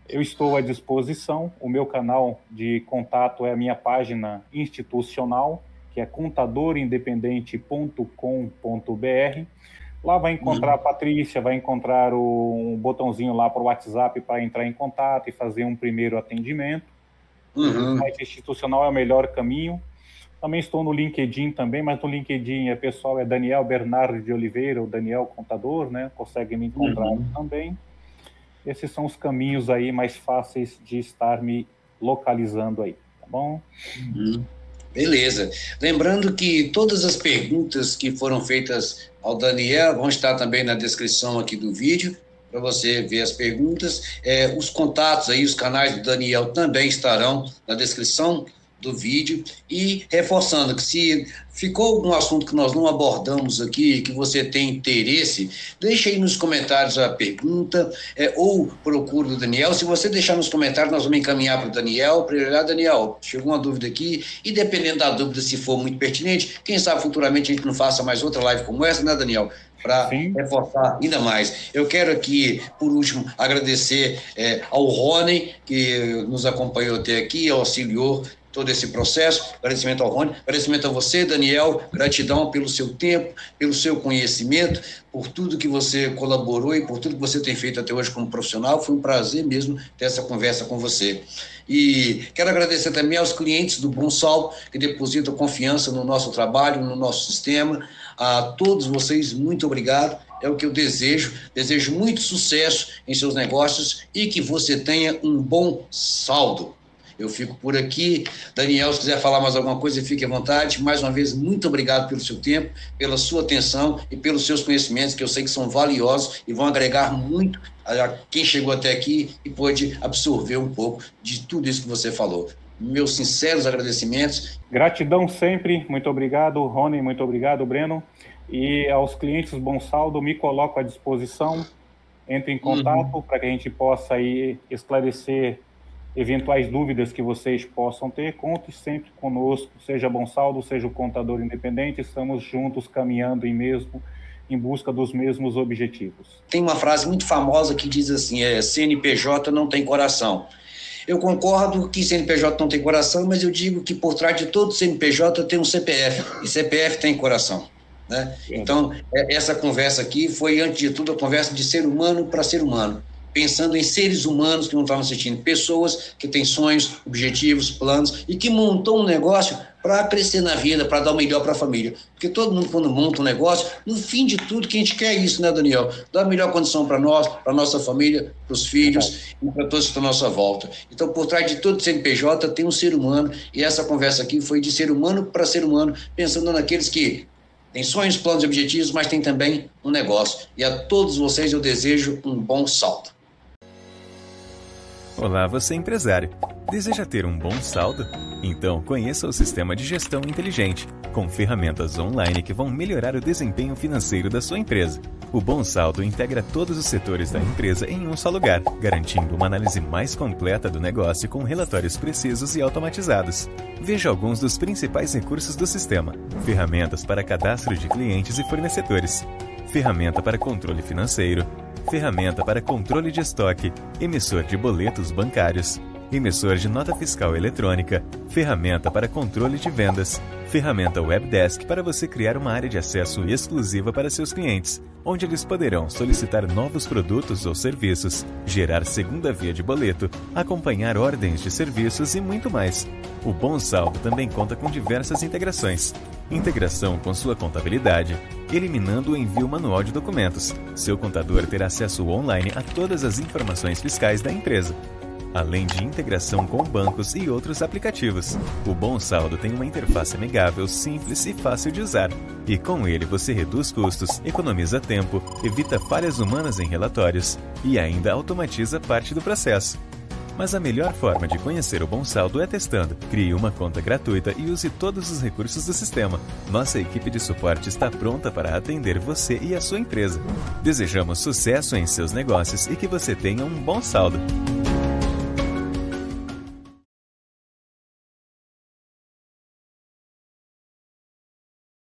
Eu estou à disposição, o meu canal de contato é a minha página institucional, que é contadorindependente.com.br. Lá vai encontrar a Patrícia, vai encontrar um botãozinho lá para o WhatsApp para entrar em contato e fazer um primeiro atendimento. O site institucional é o melhor caminho. Também estou no LinkedIn também, mas no LinkedIn pessoal é Daniel Bernardo de Oliveira, ou Daniel Contador, né? Consegue me encontrar também. Esses são os caminhos aí mais fáceis de estar me localizando aí, tá bom? Beleza. Lembrando que todas as perguntas que foram feitas ao Daniel vão estar também na descrição aqui do vídeo, para você ver as perguntas. Os contatos aí, os canais do Daniel também estarão na descrição do vídeo e reforçando que se ficou algum assunto que nós não abordamos aqui, que você tem interesse, deixa aí nos comentários a pergunta ou procura o Daniel. Se você deixar nos comentários, nós vamos encaminhar para o Daniel, para ele olhar. Daniel, chegou uma dúvida aqui, e dependendo da dúvida, se for muito pertinente, quem sabe futuramente a gente não faça mais outra live como essa, né, Daniel? Para reforçar ainda mais. Eu quero aqui, por último, agradecer ao Rony, que nos acompanhou até aqui, auxiliou todo esse processo. Agradecimento ao Rony, agradecimento a você, Daniel, gratidão pelo seu tempo, pelo seu conhecimento, por tudo que você colaborou e por tudo que você tem feito até hoje como profissional. Foi um prazer mesmo ter essa conversa com você. E quero agradecer também aos clientes do Bom Saldo, que depositam confiança no nosso trabalho, no nosso sistema. A todos vocês, muito obrigado. É o que eu desejo. Desejo muito sucesso em seus negócios e que você tenha um bom saldo. Eu fico por aqui. Daniel, se quiser falar mais alguma coisa, fique à vontade. Mais uma vez, muito obrigado pelo seu tempo, pela sua atenção e pelos seus conhecimentos, que eu sei que são valiosos e vão agregar muito a quem chegou até aqui e pôde absorver um pouco de tudo isso que você falou. Meus sinceros agradecimentos. Gratidão sempre. Muito obrigado, Rony. Muito obrigado, Breno. E aos clientes do Bom Saldo, me coloco à disposição. Entre em contato para que a gente possa aí esclarecer eventuais dúvidas que vocês possam ter. Conte sempre conosco, seja Bom Saldo, seja o Contador Independente, estamos juntos caminhando em busca dos mesmos objetivos. Tem uma frase muito famosa que diz assim, CNPJ não tem coração. Eu concordo que CNPJ não tem coração, mas eu digo que por trás de todo CNPJ tem um CPF, e CPF tem coração. Né? Então, essa conversa aqui foi, antes de tudo, a conversa de ser humano para ser humano, pensando em seres humanos que não estavam assistindo, pessoas que têm sonhos, objetivos, planos e que montam um negócio para crescer na vida, para dar o melhor para a família. Porque todo mundo, quando monta um negócio, no fim de tudo, que a gente quer isso, né, Daniel? Dar a melhor condição para nós, para a nossa família, para os filhos e para todos que estão à nossa volta. Então, por trás de todo CNPJ tem um ser humano, e essa conversa aqui foi de ser humano para ser humano, pensando naqueles que tem sonhos, planos e objetivos, mas tem também um negócio. E a todos vocês eu desejo um bom saldo. Olá, você empresário. Deseja ter um bom saldo? Então conheça o Sistema de Gestão Inteligente, com ferramentas online que vão melhorar o desempenho financeiro da sua empresa. O Bom Saldo integra todos os setores da empresa em um só lugar, garantindo uma análise mais completa do negócio com relatórios precisos e automatizados. Veja alguns dos principais recursos do sistema: ferramentas para cadastro de clientes e fornecedores, ferramenta para controle financeiro, ferramenta para controle de estoque, emissor de boletos bancários, emissor de nota fiscal eletrônica, ferramenta para controle de vendas, ferramenta Webdesk para você criar uma área de acesso exclusiva para seus clientes, onde eles poderão solicitar novos produtos ou serviços, gerar segunda via de boleto, acompanhar ordens de serviços e muito mais. O Bom Saldo também conta com diversas integrações. Integração com sua contabilidade, eliminando o envio manual de documentos. Seu contador terá acesso online a todas as informações fiscais da empresa, além de integração com bancos e outros aplicativos. O Bom Saldo tem uma interface amigável, simples e fácil de usar. E com ele você reduz custos, economiza tempo, evita falhas humanas em relatórios e ainda automatiza parte do processo. Mas a melhor forma de conhecer o Bom Saldo é testando. Crie uma conta gratuita e use todos os recursos do sistema. Nossa equipe de suporte está pronta para atender você e a sua empresa. Desejamos sucesso em seus negócios e que você tenha um bom saldo.